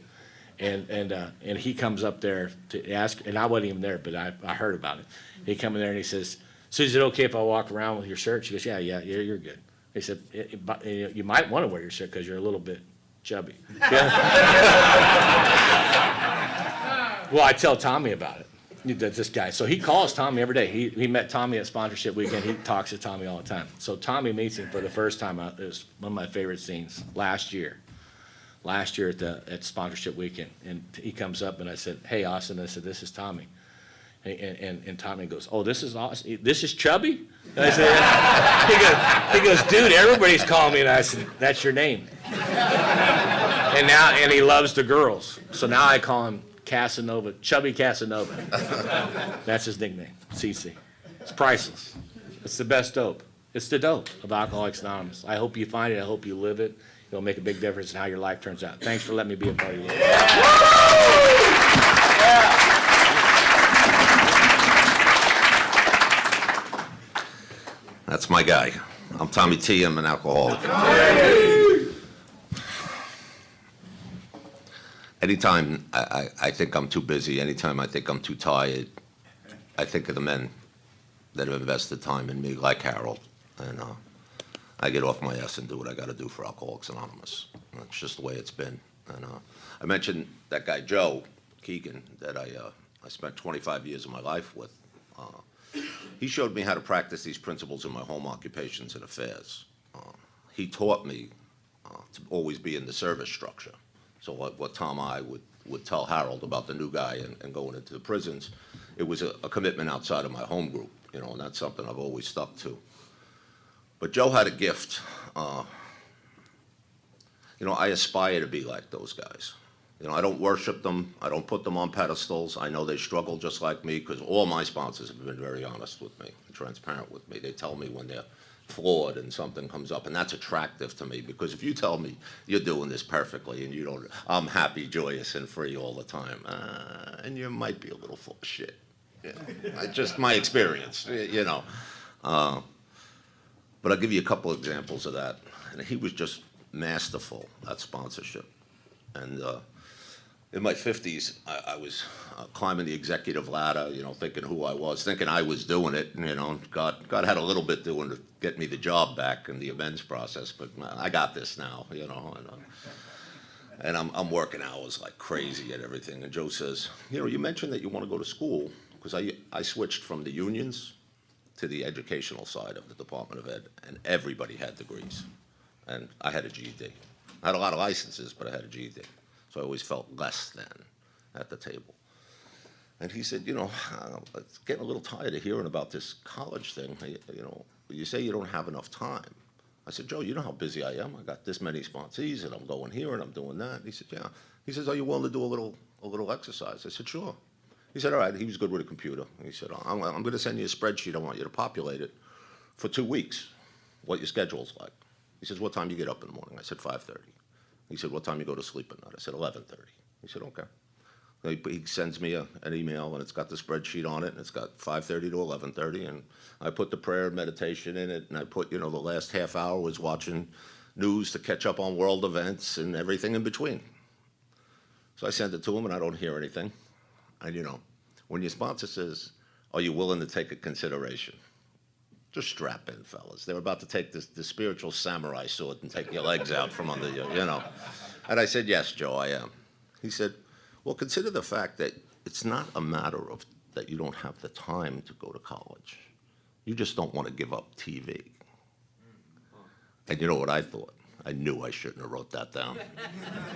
And he comes up there to ask, and I wasn't even there, but I heard about it. He come in there and he says, so is it okay if I walk around with your shirt? She goes, yeah, you're good. He said, you might want to wear your shirt because you're a little bit chubby. Well, I tell Tommy about it. This guy. So he calls Tommy every day. He met Tommy at sponsorship weekend. He talks to Tommy all the time. So Tommy meets him for the first time. It was one of my favorite scenes last year at sponsorship weekend. And he comes up and I said, hey, Austin. I said, this is Tommy. And Tommy goes, oh, this is Austin. This is Chubby? And I said, he goes, dude, everybody's calling me. And I said, that's your name. And he loves the girls. So now I call him Casanova, Chubby Casanova. That's his nickname, CC. It's priceless. It's the best dope. It's the dope of Alcoholics Anonymous. I hope you find it. I hope you live it. It'll make a big difference in how your life turns out. Thanks for letting me be a part of your life. That's my guy. I'm Tommy T. I'm an alcoholic. Anytime I think I'm too busy, anytime I think I'm too tired, I think of the men that have invested time in me, like Harold, and I get off my ass and do what I got to do for Alcoholics Anonymous. That's just the way it's been. And I mentioned that guy Joe Keegan that I spent 25 years of my life with. He showed me how to practice these principles in my home occupations and affairs. He taught me to always be in the service structure. So what Tom I would tell Harold about the new guy and going into the prisons, it was a commitment outside of my home group, and that's something I've always stuck to. But Joe had a gift. I aspire to be like those guys. I don't worship them. I don't put them on pedestals. I know they struggle just like me because all my sponsors have been very honest with me and transparent with me. They tell me when they're flawed and something comes up, and that's attractive to me because if you tell me you're doing this perfectly and you don't, I'm happy, joyous, and free all the time, and you might be a little full of shit. Just my experience, you know. But I'll give you a couple examples of that. And he was just masterful at sponsorship. And in my 50s, I was climbing the executive ladder, you know, thinking who I was, thinking I was doing it. And, you know, God had a little bit doing to get me the job back in the amends process, but I got this now, you know. And I'm working hours like crazy at everything. And Joe says, you know, you mentioned that you want to go to school, because I switched from the unions to the educational side of the Department of Ed, and everybody had degrees. And I had a GED. I had a lot of licenses, but I had a GED. So I always felt less than at the table. And he said, you know, it's getting a little tired of hearing about this college thing. You know, you say you don't have enough time. I said, Joe, you know how busy I am. I got this many sponsees, and I'm going here, and I'm doing that. And he said, yeah. He says, are you willing to do a little exercise? I said, sure. He said, all right. He was good with a computer. He said, I'm going to send you a spreadsheet. I want you to populate it for 2 weeks, what your schedule's like. He says, what time do you get up in the morning? I said, 5:30. He said, what time do you go to sleep at night? I said, 11:30. He said, okay. He sends me an email, and it's got the spreadsheet on it, and it's got 5:30 to 11:30, and I put the prayer and meditation in it, and I put, you know, the last half hour was watching news to catch up on world events and everything in between. So I send it to him, and I don't hear anything. And, you know, when your sponsor says, are you willing to take a consideration? Just strap in, fellas. They're about to take the spiritual samurai sword and take your legs out from under you, you know. And I said, yes, Joe, I am. He said, well, consider the fact that it's not a matter of that you don't have the time to go to college. You just don't want to give up TV. And you know what I thought? I knew I shouldn't have wrote that down.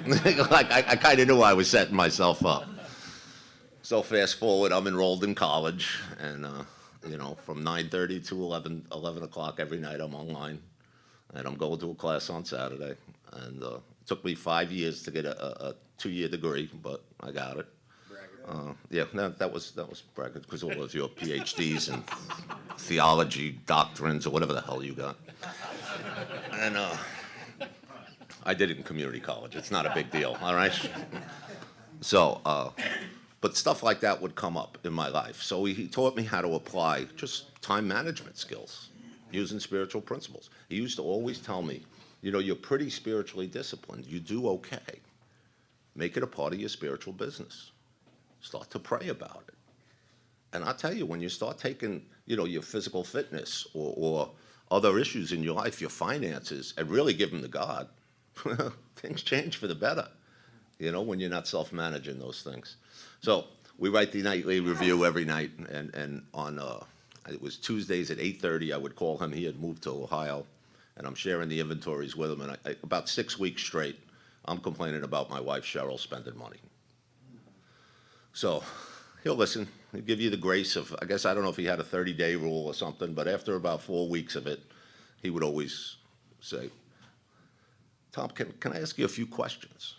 Like, I kind of knew I was setting myself up. So fast forward, I'm enrolled in college, and you know, from 9:30 to 11 o'clock every night, I'm online, and I'm going to a class on Saturday. And it took me 5 years to get a 2-year degree, but I got it. Yeah, that was bragging, because all of your PhDs and theology doctrines or whatever the hell you got. And I did it in community college. It's not a big deal, all right? So, but stuff like that would come up in my life. So he taught me how to apply just time management skills using spiritual principles. He used to always tell me, you know, you're pretty spiritually disciplined. You do okay. Make it a part of your spiritual business. Start to pray about it. And I'll tell you, when you start taking, you know, your physical fitness or other issues in your life, your finances, and really give them to God, things change for the better, you know, when you're not self-managing those things. So we write the nightly review every night, and on it was Tuesdays at 8:30, I would call him. He had moved to Ohio, and I'm sharing the inventories with him. And about 6 weeks straight, I'm complaining about my wife, Cheryl, spending money. So he'll listen. He'll give you the grace of, I guess, I don't know if he had a 30-day rule or something, but after about 4 weeks of it, he would always say, Tom, can I ask you a few questions?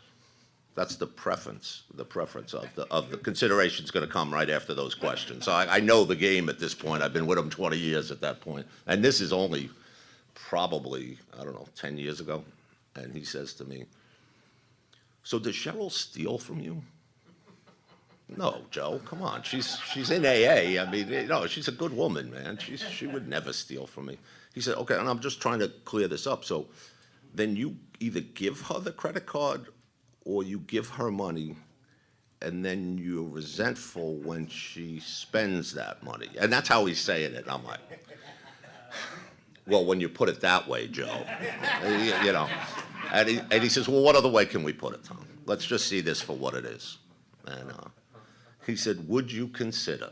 That's the preference of the consideration's going to come right after those questions. So I know the game at this point. I've been with him 20 years at that point. And this is only probably, I don't know, 10 years ago. And he says to me, so does Cheryl steal from you? No, Joe, come on. She's in AA. I mean, you know, she's a good woman, man. She would never steal from me. He said, okay, and I'm just trying to clear this up. So then you either give her the credit card or you give her money, and then you're resentful when she spends that money. And that's how he's saying it. I'm like, well, when you put it that way, Joe, you know. And he says, well, what other way can we put it, Tom? Let's just see this for what it is. And he said, would you consider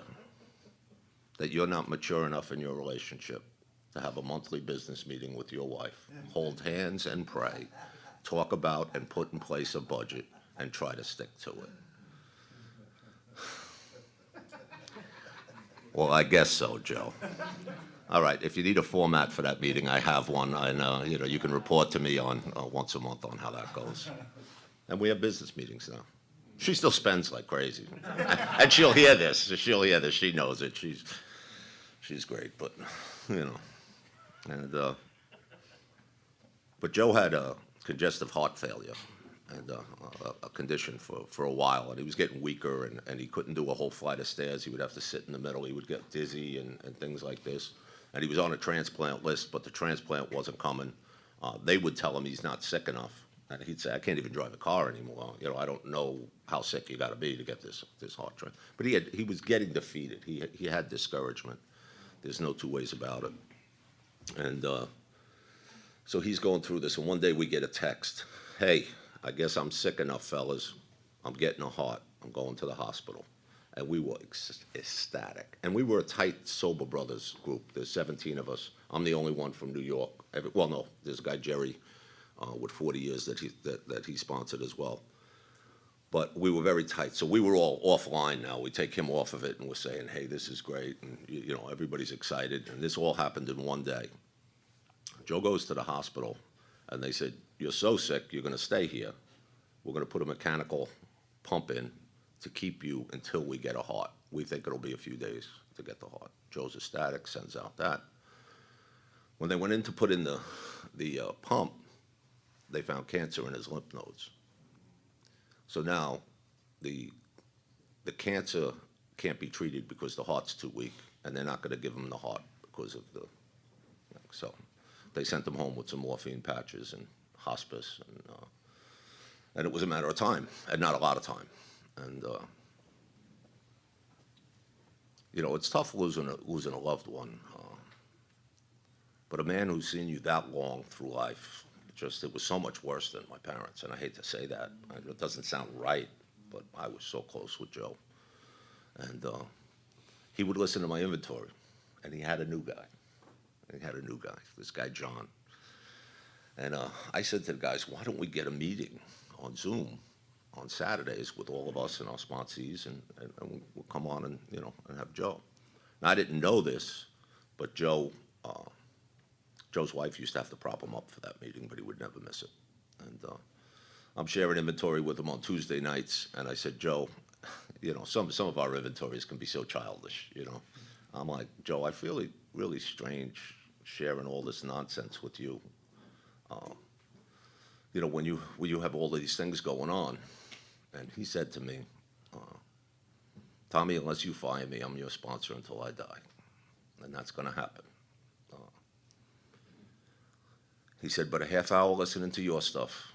that you're not mature enough in your relationship to have a monthly business meeting with your wife, hold hands and pray, talk about and put in place a budget, and try to stick to it? Well, I guess so, Joe. All right, if you need a format for that meeting, I have one, and you know, you can report to me on once a month on how that goes. And we have business meetings now. She still spends like crazy, and she'll hear this. She knows it. She's great, but you know, and but Joe had a congestive heart failure, and a condition for a while, and he was getting weaker, and he couldn't do a whole flight of stairs. He would have to sit in the middle. He would get dizzy and things like this. And he was on a transplant list, but the transplant wasn't coming. They would tell him he's not sick enough, and he'd say, "I can't even drive a car anymore. You know, I don't know how sick you got to be to get this heart transplant." But he was getting defeated. He had discouragement. There's no two ways about it. And so he's going through this, and one day we get a text, "Hey, I guess I'm sick enough, fellas. I'm getting a heart. I'm going to the hospital." And we were ecstatic. And we were a tight, sober brothers group. There's 17 of us. I'm the only one from New York. Well, no, there's a guy, Jerry, with 40 years that he sponsored as well. But we were very tight. So we were all offline now. We take him off of it, and we're saying, "Hey, this is great." And, you know, everybody's excited. And this all happened in one day. Joe goes to the hospital, and they said, "You're so sick, you're going to stay here. We're going to put a mechanical pump in to keep you until we get a heart. We think it'll be a few days to get the heart." Joe's ecstatic, sends out that. When they went in to put in the pump, they found cancer in his lymph nodes. So now the cancer can't be treated because the heart's too weak, and they're not going to give him the heart because of the. So they sent him home with some morphine patches and hospice, and it was a matter of time, and not a lot of time. And you know, it's tough losing a loved one, but a man who's seen you that long through life, it was so much worse than my parents. And I hate to say that; it doesn't sound right, but I was so close with Joe, and he would listen to my inventory, and he had a new guy. This guy John. And I said to the guys, "Why don't we get a meeting on Zoom on Saturdays with all of us and our sponsees, and we'll come on and, you know, and have Joe." Now, I didn't know this, but Joe's wife used to have to prop him up for that meeting, but he would never miss it. And I'm sharing inventory with him on Tuesday nights, and I said, "Joe, you know, some of our inventories can be so childish, you know." I'm like, "Joe, I feel really strange sharing all this nonsense with you. You know, when you have all of these things going on." And he said to me, "Tommy, unless you fire me, I'm your sponsor until I die." And that's going to happen. He said, "But a half hour listening to your stuff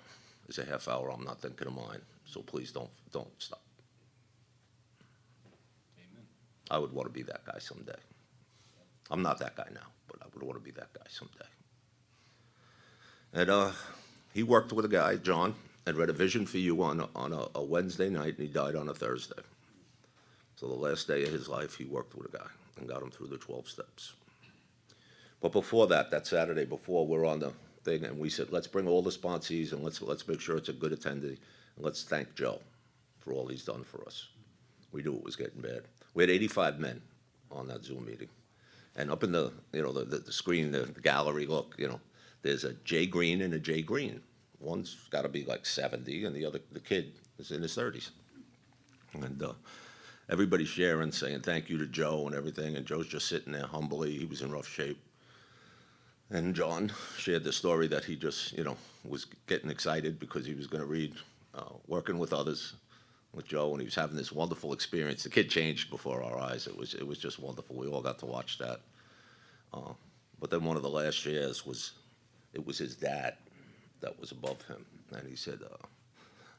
is a half hour I'm not thinking of mine. So please don't stop." Amen. I would want to be that guy someday. I'm not that guy now, but I would want to be that guy someday. And he worked with a guy, John, and read a vision for you on a Wednesday night, and he died on a Thursday. So the last day of his life, he worked with a guy and got him through the 12 steps. But before that Saturday before, we're on the thing, and we said, let's bring all the sponsees, and let's make sure it's a good attendee, and let's thank Joe for all he's done for us. We knew it was getting bad. We had 85 men on that Zoom meeting. And up in the, you know, the screen, the gallery, look, you know, there's a Jay Green and a Jay Green. One's got to be like 70, and the kid is in his 30s. And everybody's sharing, saying thank you to Joe and everything, and Joe's just sitting there humbly. He was in rough shape. And John shared the story that he just, you know, was getting excited because he was going to read Working with Others with Joe, and he was having this wonderful experience. The kid changed before our eyes. It was just wonderful. We all got to watch that. But then one of the last shares was his dad that was above him, and he said,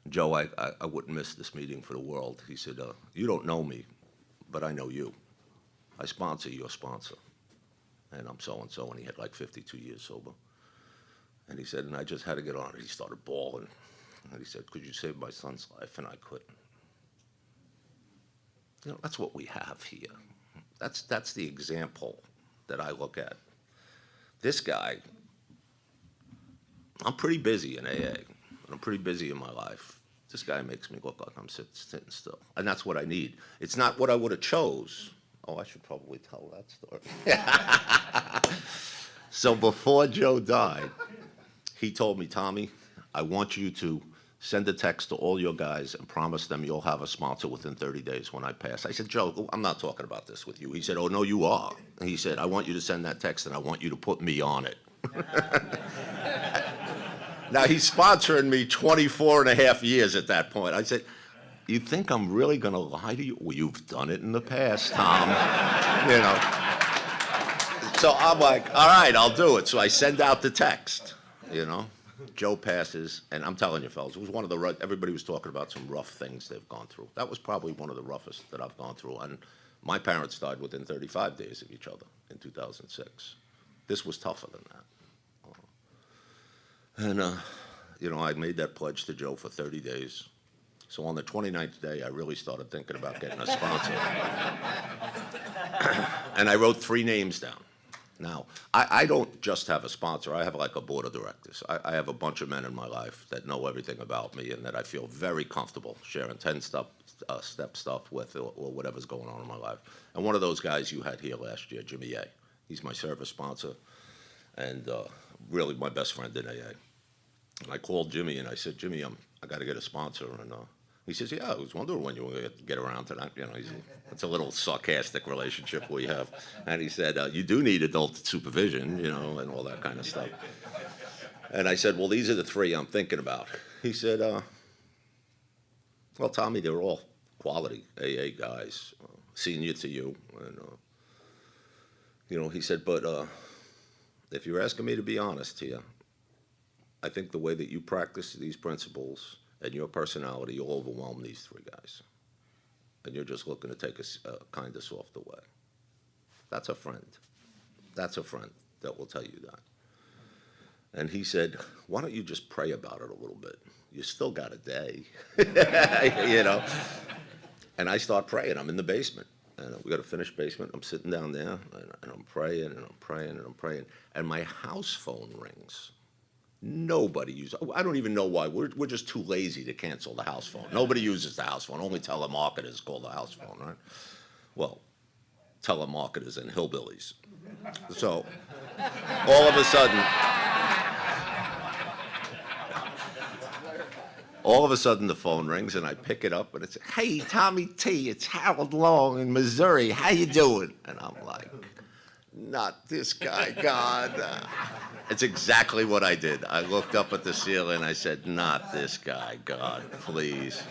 "Joe, I wouldn't miss this meeting for the world." He said, "You don't know me, but I know you. I sponsor your sponsor, and I'm so-and-so," and he had like 52 years sober. And he said, "And I just had to get on it." He started bawling, and he said, "Could you save my son's life?" And I couldn't. You know, that's what we have here. That's the example that I look at. This guy, I'm pretty busy in AA, and I'm pretty busy in my life. This guy makes me look like I'm sitting still, and that's what I need. It's not what I would have chose. Oh, I should probably tell that story. So before Joe died, he told me, "Tommy, I want you to send a text to all your guys and promise them you'll have a sponsor within 30 days when I pass." I said, "Joe, I'm not talking about this with you." He said, "Oh, no, you are." And he said, "I want you to send that text, and I want you to put me on it." Now, he's sponsoring me 24 and a half years at that point. I said, you think I'm really going to lie to you? Well, you've done it in the past, Tom. You know. So I'm like, all right, I'll do it. So I send out the text, you know. Joe passes, and I'm telling you, fellas, it was one of the, everybody was talking about some rough things they've gone through. That was probably one of the roughest that I've gone through. And my parents died within 35 days of each other in 2006. This was tougher than that. And, you know, I made that pledge to Joe for 30 days. So on the 29th day, I really started thinking about getting a sponsor. And I wrote 3 names down. Now, I don't just have a sponsor. I have like a board of directors. I have a bunch of men in my life that know everything about me and that I feel very comfortable sharing 10-step stuff with or whatever's going on in my life. And one of those guys you had here last year, Jimmy A. He's my service sponsor and really my best friend in AA. And I called Jimmy and I said, Jimmy, I got to get a sponsor. And he says, yeah, I was wondering when you were going to get around to that. You know, it's a little sarcastic relationship we have. And he said, you do need adult supervision, you know, and all that kind of stuff. And I said, well, these are the 3 I'm thinking about. He said, well, Tommy, they're all quality AA guys, senior to you. And, you know, he said, but if you're asking me to be honest here, I think the way that you practice these principles and your personality, you'll overwhelm these 3 guys. And you're just looking to take a kind of soft away. That's a friend. That's a friend that will tell you that. And he said, why don't you just pray about it a little bit? You still got a day, you know. And I start praying. I'm in the basement. And we got a finished basement. I'm sitting down there, and I'm praying, and I'm praying, and I'm praying. And my house phone rings. Nobody uses. I don't even know why. We're just too lazy to cancel the house phone. Nobody uses the house phone. Only telemarketers call the house phone, right? Well, telemarketers and hillbillies. So all of a sudden the phone rings and I pick it up and it's, hey, Tommy T, it's Harold Long in Missouri. How you doing? And I'm like, not this guy, God. It's exactly what I did. I looked up at the ceiling. I said, not this guy, God, please.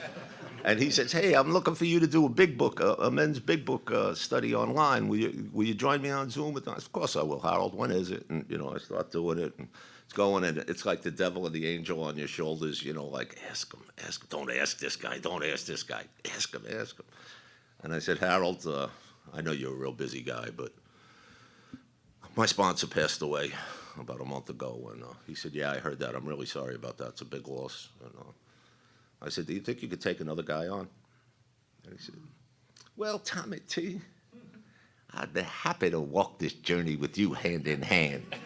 And he says, hey, I'm looking for you to do a big book, a men's big book study online. Will you join me on Zoom? Of course I will, Harold. When is it? And, you know, I start doing it. And it's going, and it's like the devil and the angel on your shoulders, you know, like, ask him. Don't ask this guy. Don't ask this guy. Ask him. And I said, Harold, I know you're a real busy guy, but my sponsor passed away about a month ago, and he said, yeah, I heard that. I'm really sorry about that. It's a big loss. And I said, do you think you could take another guy on? And he said, well, Tommy T, I'd be happy to walk this journey with you hand in hand.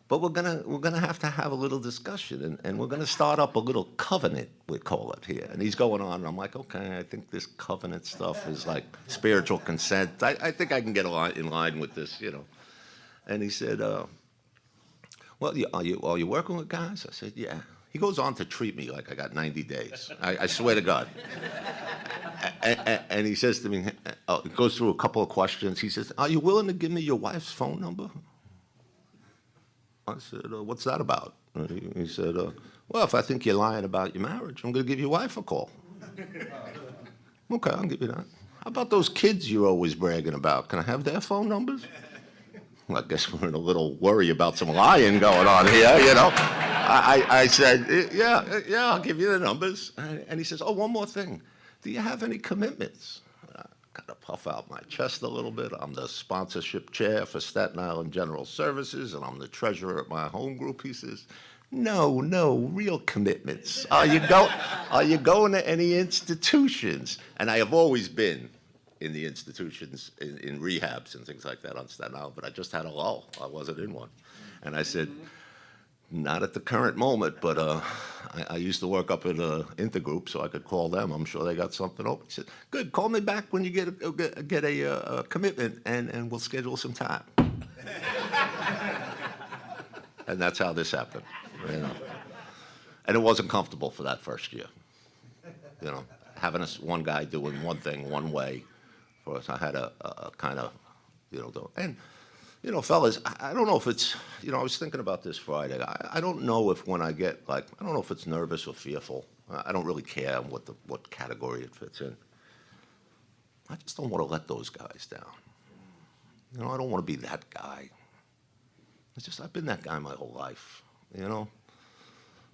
But we're gonna have to have a little discussion, and we're gonna start up a little covenant, we call it here. And he's going on, and I'm like, okay, I think this covenant stuff is like spiritual consent. I think I can get in line with this, you know. And he said, well, are you working with guys? I said, yeah. He goes on to treat me like I got 90 days. I swear to God. And he says to me, he goes through a couple of questions. He says, are you willing to give me your wife's phone number? I said, what's that about? And he said, well, if I think you're lying about your marriage, I'm going to give your wife a call. Okay, I'll give you that. How about those kids you're always bragging about? Can I have their phone numbers? Well, I guess we're in a little worry about some lying going on here, you know. I said, yeah, I'll give you the numbers. And he says, oh, one more thing. Do you have any commitments? I kind of puff out my chest a little bit. I'm the sponsorship chair for Staten Island General Services, and I'm the treasurer at my home group. He says, no, real commitments. Are you going to any institutions? And I have always been in the institutions, in rehabs and things like that on Staten Island, but I just had a lull. I wasn't in one. And I said, not at the current moment, but I used to work up at Intergroup, so I could call them. I'm sure they got something open. He said, good, call me back when you get a commitment, and we'll schedule some time. And that's how this happened, you know. And it wasn't comfortable for that first year, you know, having one guy doing one thing one way. For us, I had a kind of, you know, and You know, fellas, I don't know if it's, you know, I was thinking about this Friday. I don't know if when I get, like, I don't know if it's nervous or fearful. I don't really care what category it fits in. I just don't want to let those guys down. You know, I don't want to be that guy. It's just, I've been that guy my whole life, you know?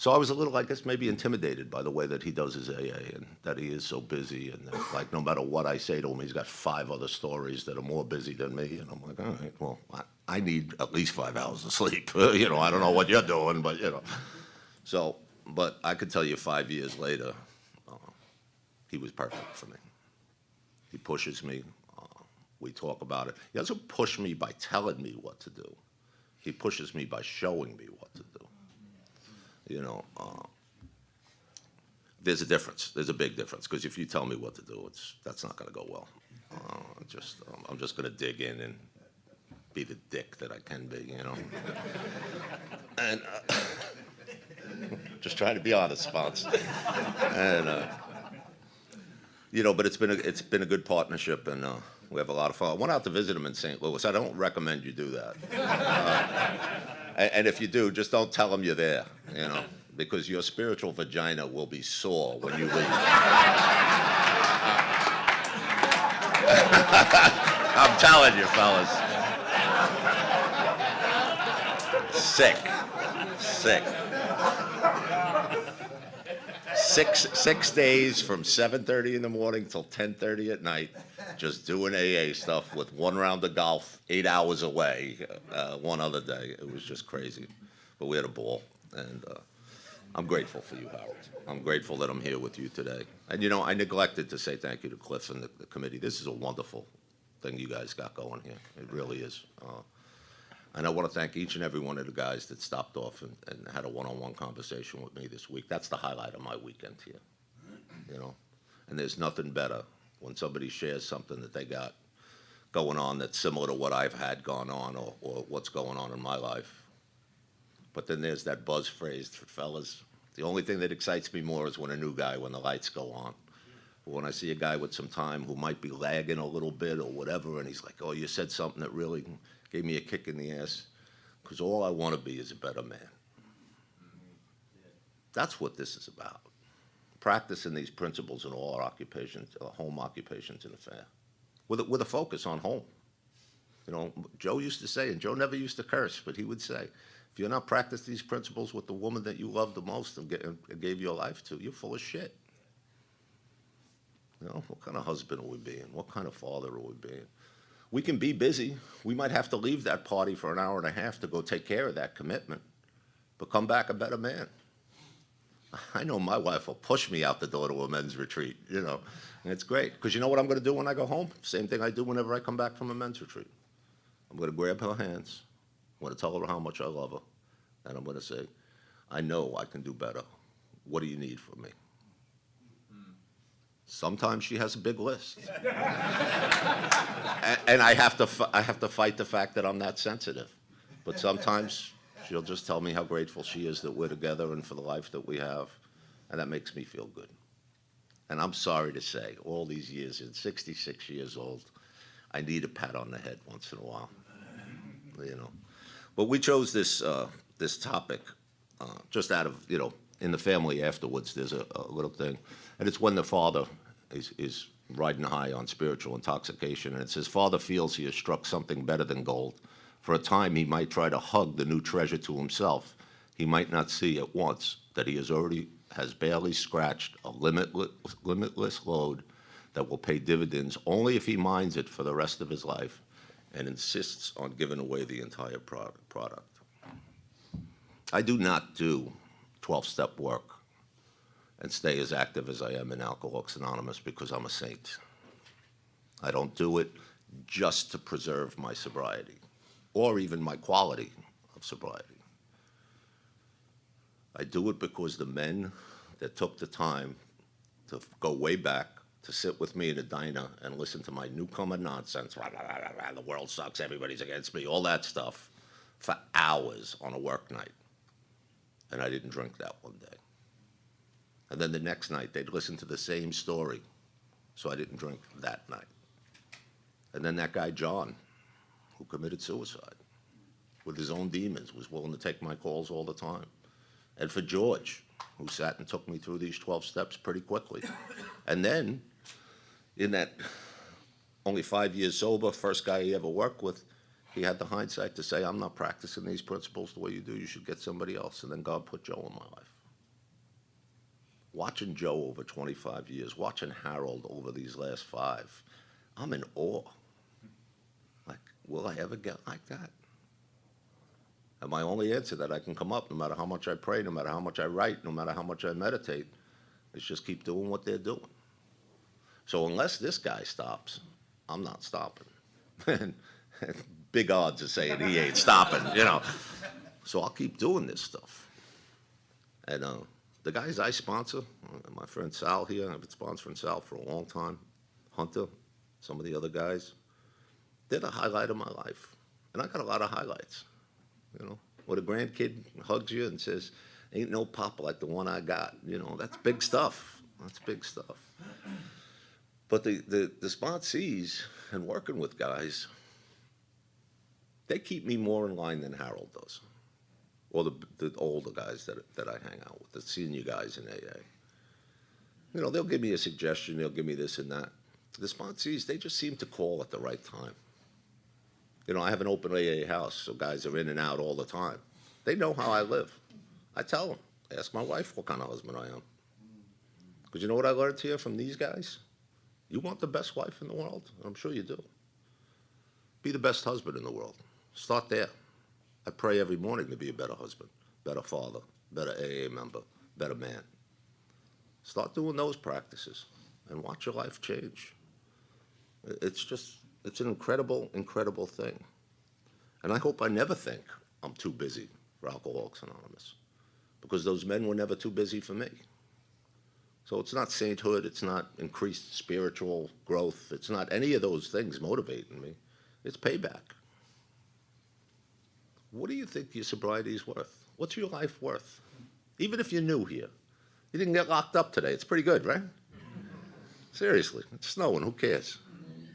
So I was a little, I guess, maybe intimidated by the way that he does his AA and that he is so busy and that, like, no matter what I say to him, he's got 5 other stories that are more busy than me. And I'm like, all right, well, I need at least 5 hours of sleep. You know, I don't know what you're doing, but, you know. So, but I could tell you 5 years later, he was perfect for me. He pushes me. We talk about it. He doesn't push me by telling me what to do. He pushes me by showing me what to do. You know, there's a difference. There's a big difference, because if you tell me what to do, that's not going to go well. I'm just going to dig in and be the dick that I can be, you know. And just trying to be honest, sponsor. And you know, but it's been a good partnership, and we have a lot of fun. I went out to visit him in St. Louis. I don't recommend you do that. And if you do, just don't tell him you're there, you know, because your spiritual vagina will be sore when you leave. I'm telling you, fellas. Sick. 6 days from 7:30 in the morning till 10:30 at night, just doing AA stuff with 1 round of golf, 8 hours away, one other day. It was just crazy. But we had a ball, and I'm grateful for you, Howard. I'm grateful that I'm here with you today. And, you know, I neglected to say thank you to Cliff and the committee. This is a wonderful thing you guys got going here. It really is. And I want to thank each and every one of the guys that stopped off and had a one-on-one conversation with me this week. That's the highlight of my weekend here, you know. And there's nothing better when somebody shares something that they got going on that's similar to what I've had going on or what's going on in my life. But then there's that buzz phrase, fellas. The only thing that excites me more is when the lights go on. When I see a guy with some time who might be lagging a little bit or whatever, and he's like, oh, you said something that really gave me a kick in the ass, because all I want to be is a better man. That's what this is about. Practicing these principles in all our occupations, home occupations and affair, with a focus on home. You know, Joe used to say, and Joe never used to curse, but he would say, if you're not practicing these principles with the woman that you love the most and gave your life to, you're full of shit. You know, what kind of husband are we being? What kind of father are we being? We can be busy. We might have to leave that party for an hour and a half to go take care of that commitment, but come back a better man. I know my wife will push me out the door to a men's retreat, you know, and it's great, because you know what I'm going to do when I go home? Same thing I do whenever I come back from a men's retreat. I'm going to grab her hands. I'm going to tell her how much I love her, and I'm going to say, I know I can do better. What do you need from me? Sometimes she has a big list. And I have to fight the fact that I'm that sensitive. But sometimes she'll just tell me how grateful she is that we're together and for the life that we have, and that makes me feel good. And I'm sorry to say, all these years, at 66 years old, I need a pat on the head once in a while, you know. But we chose this topic just out of, you know, in the family afterwards, there's a little thing. And it's when the father is riding high on spiritual intoxication. And it says, father feels he has struck something better than gold. For a time, he might try to hug the new treasure to himself. He might not see at once that he has barely scratched a limitless load that will pay dividends only if he mines it for the rest of his life and insists on giving away the entire product. I do not do 12-step work and stay as active as I am in Alcoholics Anonymous because I'm a saint. I don't do it just to preserve my sobriety or even my quality of sobriety. I do it because the men that took the time to go way back to sit with me in a diner and listen to my newcomer nonsense, the world sucks, everybody's against me, all that stuff, for hours on a work night. And I didn't drink that one day. And then the next night, they'd listen to the same story, so I didn't drink that night. And then that guy, John, who committed suicide with his own demons, was willing to take my calls all the time. And for George, who sat and took me through these 12 steps pretty quickly. And then, in that only 5 years sober, first guy he ever worked with, he had the hindsight to say, I'm not practicing these principles the way you do. You should get somebody else. And then God put Joe in my life. Watching Joe over 25 years, watching Harold over these last 5, I'm in awe. Like, will I ever get like that? And my only answer that I can come up, no matter how much I pray, no matter how much I write, no matter how much I meditate, is just keep doing what they're doing. So unless this guy stops, I'm not stopping. And big odds of saying he ain't stopping, you know. So I'll keep doing this stuff. And the guys I sponsor, my friend Sal here, I've been sponsoring Sal for a long time, Hunter, some of the other guys, they're the highlight of my life. And I got a lot of highlights, you know. When a grandkid hugs you and says, ain't no pop like the one I got, you know, that's big stuff. That's big stuff. But the sponsees and working with guys, they keep me more in line than Harold does, or the older guys that I hang out with, the senior guys in AA. You know, they'll give me a suggestion, they'll give me this and that. The sponsees, they just seem to call at the right time. You know, I have an open AA house, so guys are in and out all the time. They know how I live. I tell them, ask my wife what kind of husband I am. Because you know what I learned here from these guys? You want the best wife in the world? I'm sure you do. Be the best husband in the world. Start there. I pray every morning to be a better husband, better father, better AA member, better man. Start doing those practices and watch your life change. It's an incredible, incredible thing. And I hope I never think I'm too busy for Alcoholics Anonymous, because those men were never too busy for me. So it's not sainthood, it's not increased spiritual growth, it's not any of those things motivating me. It's payback. What do you think your sobriety is worth? What's your life worth? Even if you're new here. You didn't get locked up today. It's pretty good, right? Seriously, it's snowing, who cares?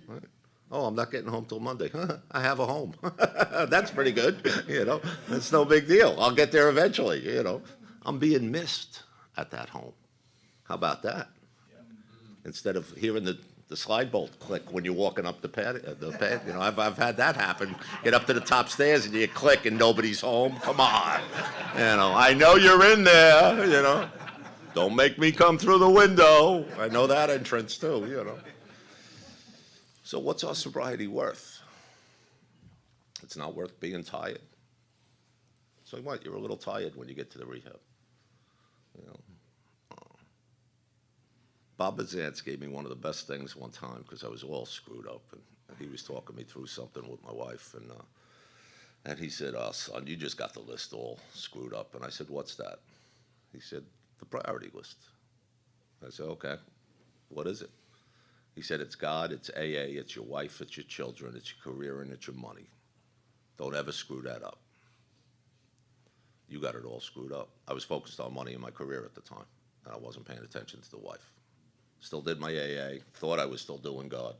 Right? Oh, I'm not getting home till Monday. I have a home. That's pretty good, you know. That's no big deal. I'll get there eventually, you know. I'm being missed at that home. How about that? Instead of hearing the slide bolt click when you're walking up the pad, you know, I've had that happen. Get up to the top stairs and you click and nobody's home. Come on, you know. I know you're in there, you know. Don't make me come through the window. I know that entrance too, you know. So what's our sobriety worth? It's not worth being tired. So what? You're a little tired when you get to the rehab, you know. Bob Bazantz gave me one of the best things one time because I was all screwed up, and he was talking me through something with my wife, and he said, son, you just got the list all screwed up. And I said, what's that? He said, the priority list. I said, okay, what is it? He said, it's God, it's AA, it's your wife, it's your children, it's your career, and it's your money. Don't ever screw that up. You got it all screwed up. I was focused on money and my career at the time, and I wasn't paying attention to the wife. Still did my AA, thought I was still doing God.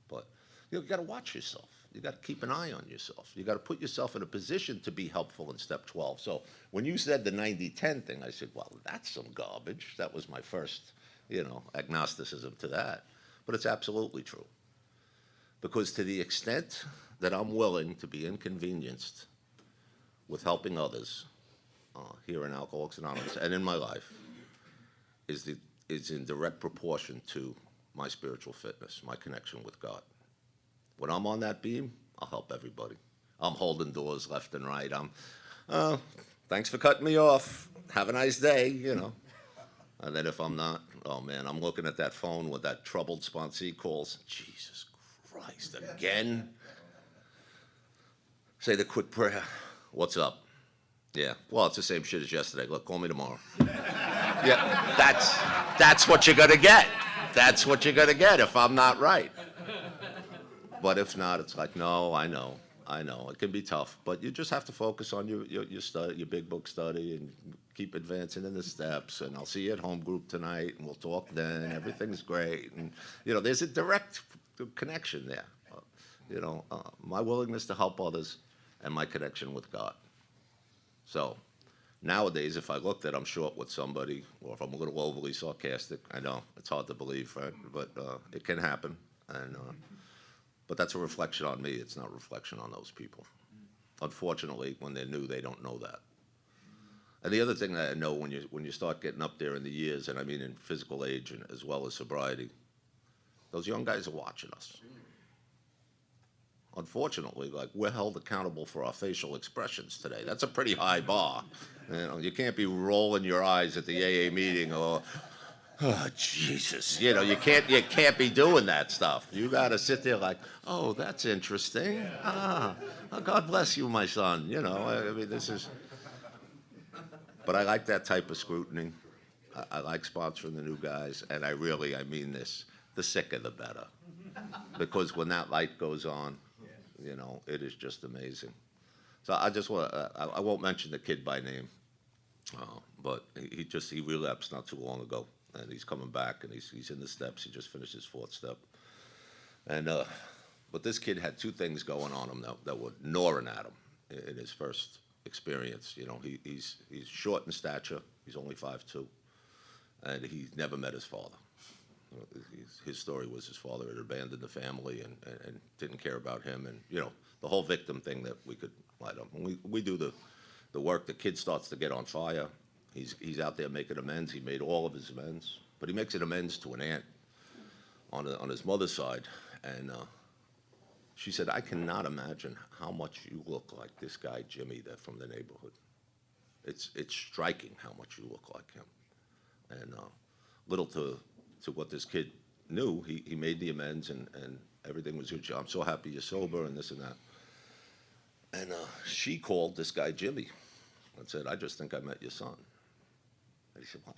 But you got to watch yourself. You got to keep an eye on yourself. You got to put yourself in a position to be helpful in step 12. So when you said the 90-10 thing, I said, well, that's some garbage. That was my first, you know, agnosticism to that. But it's absolutely true. Because to the extent that I'm willing to be inconvenienced with helping others here in Alcoholics Anonymous and in my life is in direct proportion to my spiritual fitness, my connection with God. When I'm on that beam, I'll help everybody. I'm holding doors left and right. Thanks for cutting me off. Have a nice day, you know. And then if I'm not, oh man, I'm looking at that phone with that troubled sponsee calls. Jesus Christ, again? Say the quick prayer. What's up? Yeah, well, it's the same shit as yesterday. Look, call me tomorrow. Yeah, that's what you're gonna get. That's what you're gonna get if I'm not right. But if not, it's like, no, I know. It can be tough, but you just have to focus on your study, your big book study, and keep advancing in the steps. And I'll see you at home group tonight, and we'll talk then. Everything's great, and you know, there's a direct connection there. my willingness to help others and my connection with God. So nowadays, if I looked at I'm short with somebody, or if I'm a little overly sarcastic, I know it's hard to believe, right? But it can happen, but that's a reflection on me. It's not a reflection on those people. Unfortunately, when they're new, they don't know that. And the other thing that I know when you start getting up there in the years, and I mean in physical age and as well as sobriety, those young guys are watching us. Unfortunately, like, we're held accountable for our facial expressions today. That's a pretty high bar. You can't be rolling your eyes at the AA meeting or, oh, Jesus, you can't be doing that stuff. You got to sit there like, oh, that's interesting. Oh, God bless you, my son. I mean, this is. But I like that type of scrutiny. I like sponsoring the new guys, and I mean this, the sicker the better. Because when that light goes on, it is just amazing. So I won't mention the kid by name, but he relapsed not too long ago, and he's coming back, and he's in the steps. He just finished his 4th step. And, but this kid had 2 things going on him that were gnawing at him in his first experience. He's short in stature. He's only 5'2", and he never met his father. His story was his father had abandoned the family and didn't care about him, and the whole victim thing that we could light up. When we do the work, the kid starts to get on fire. He's out there making amends. He made all of his amends, but he makes an amends to an aunt on his mother's side, and she said, I cannot imagine how much you look like this guy Jimmy that from the neighborhood. It's striking how much you look like him. And little to what this kid knew, he made the amends, and everything was good. I'm so happy you're sober and this and that. And she called this guy Jimmy and said, I just think I met your son. And he said, what?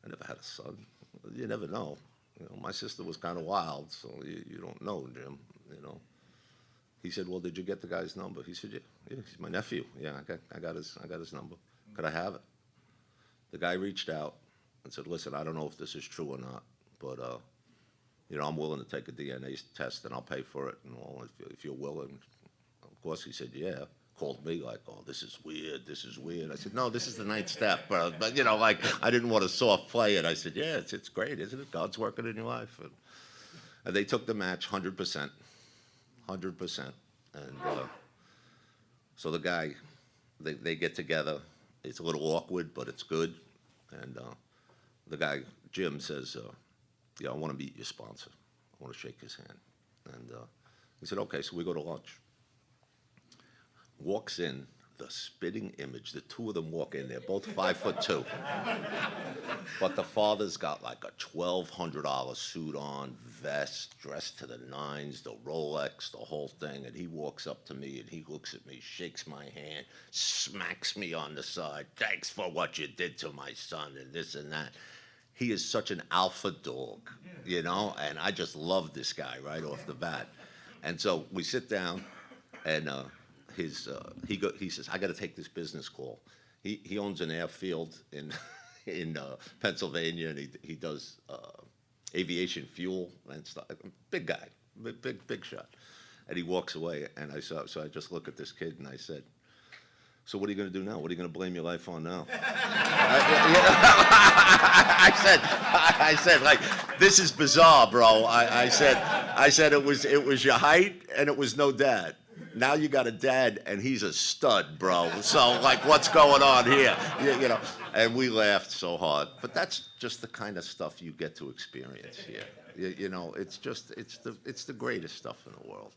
I never had a son. You never know. My sister was kind of wild, so you don't know, Jim. He said, well, did you get the guy's number? He said, yeah, he's my nephew. Yeah, I got his number. Could I have it? The guy reached out and said, listen, I don't know if this is true or not, but I'm willing to take a DNA test and I'll pay for it and all if you're willing. Of course, he said, yeah. Called me like, oh, this is weird. I said, no, this is the 9th step, but like, I didn't want to soft play it. I said, yeah, it's great, isn't it? God's working in your life. And they took the match 100%. And so the guy, they get together. It's a little awkward, but it's good. And the guy, Jim, says, I want to meet your sponsor. I want to shake his hand. And he said, okay, so we go to lunch. Walks in, the spitting image. The 2 of them walk in. They're both 5'2". But the father's got like a $1,200 suit on, vest, dressed to the nines, the Rolex, the whole thing. And he walks up to me and he looks at me, shakes my hand, smacks me on the side. Thanks for what you did to my son and this and that. He is such an alpha dog, and I just love this guy right off the bat. And so we sit down, and he says, I got to take this business call. He owns an airfield in Pennsylvania, and he does aviation fuel and stuff. Big guy, big shot. And he walks away, and so I just look at this kid and I said, so what are you going to do now? What are you going to blame your life on now? I said, like, this is bizarre, bro. I said it was your height and it was no dad. Now you got a dad and he's a stud, bro. So like, what's going on here? And we laughed so hard. But that's just the kind of stuff you get to experience here. It's the greatest stuff in the world.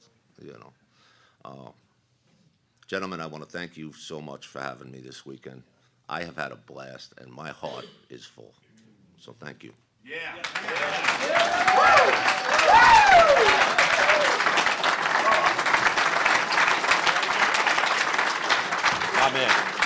Gentlemen, I want to thank you so much for having me this weekend. I have had a blast, and my heart is full. So thank you. Yeah. Amen.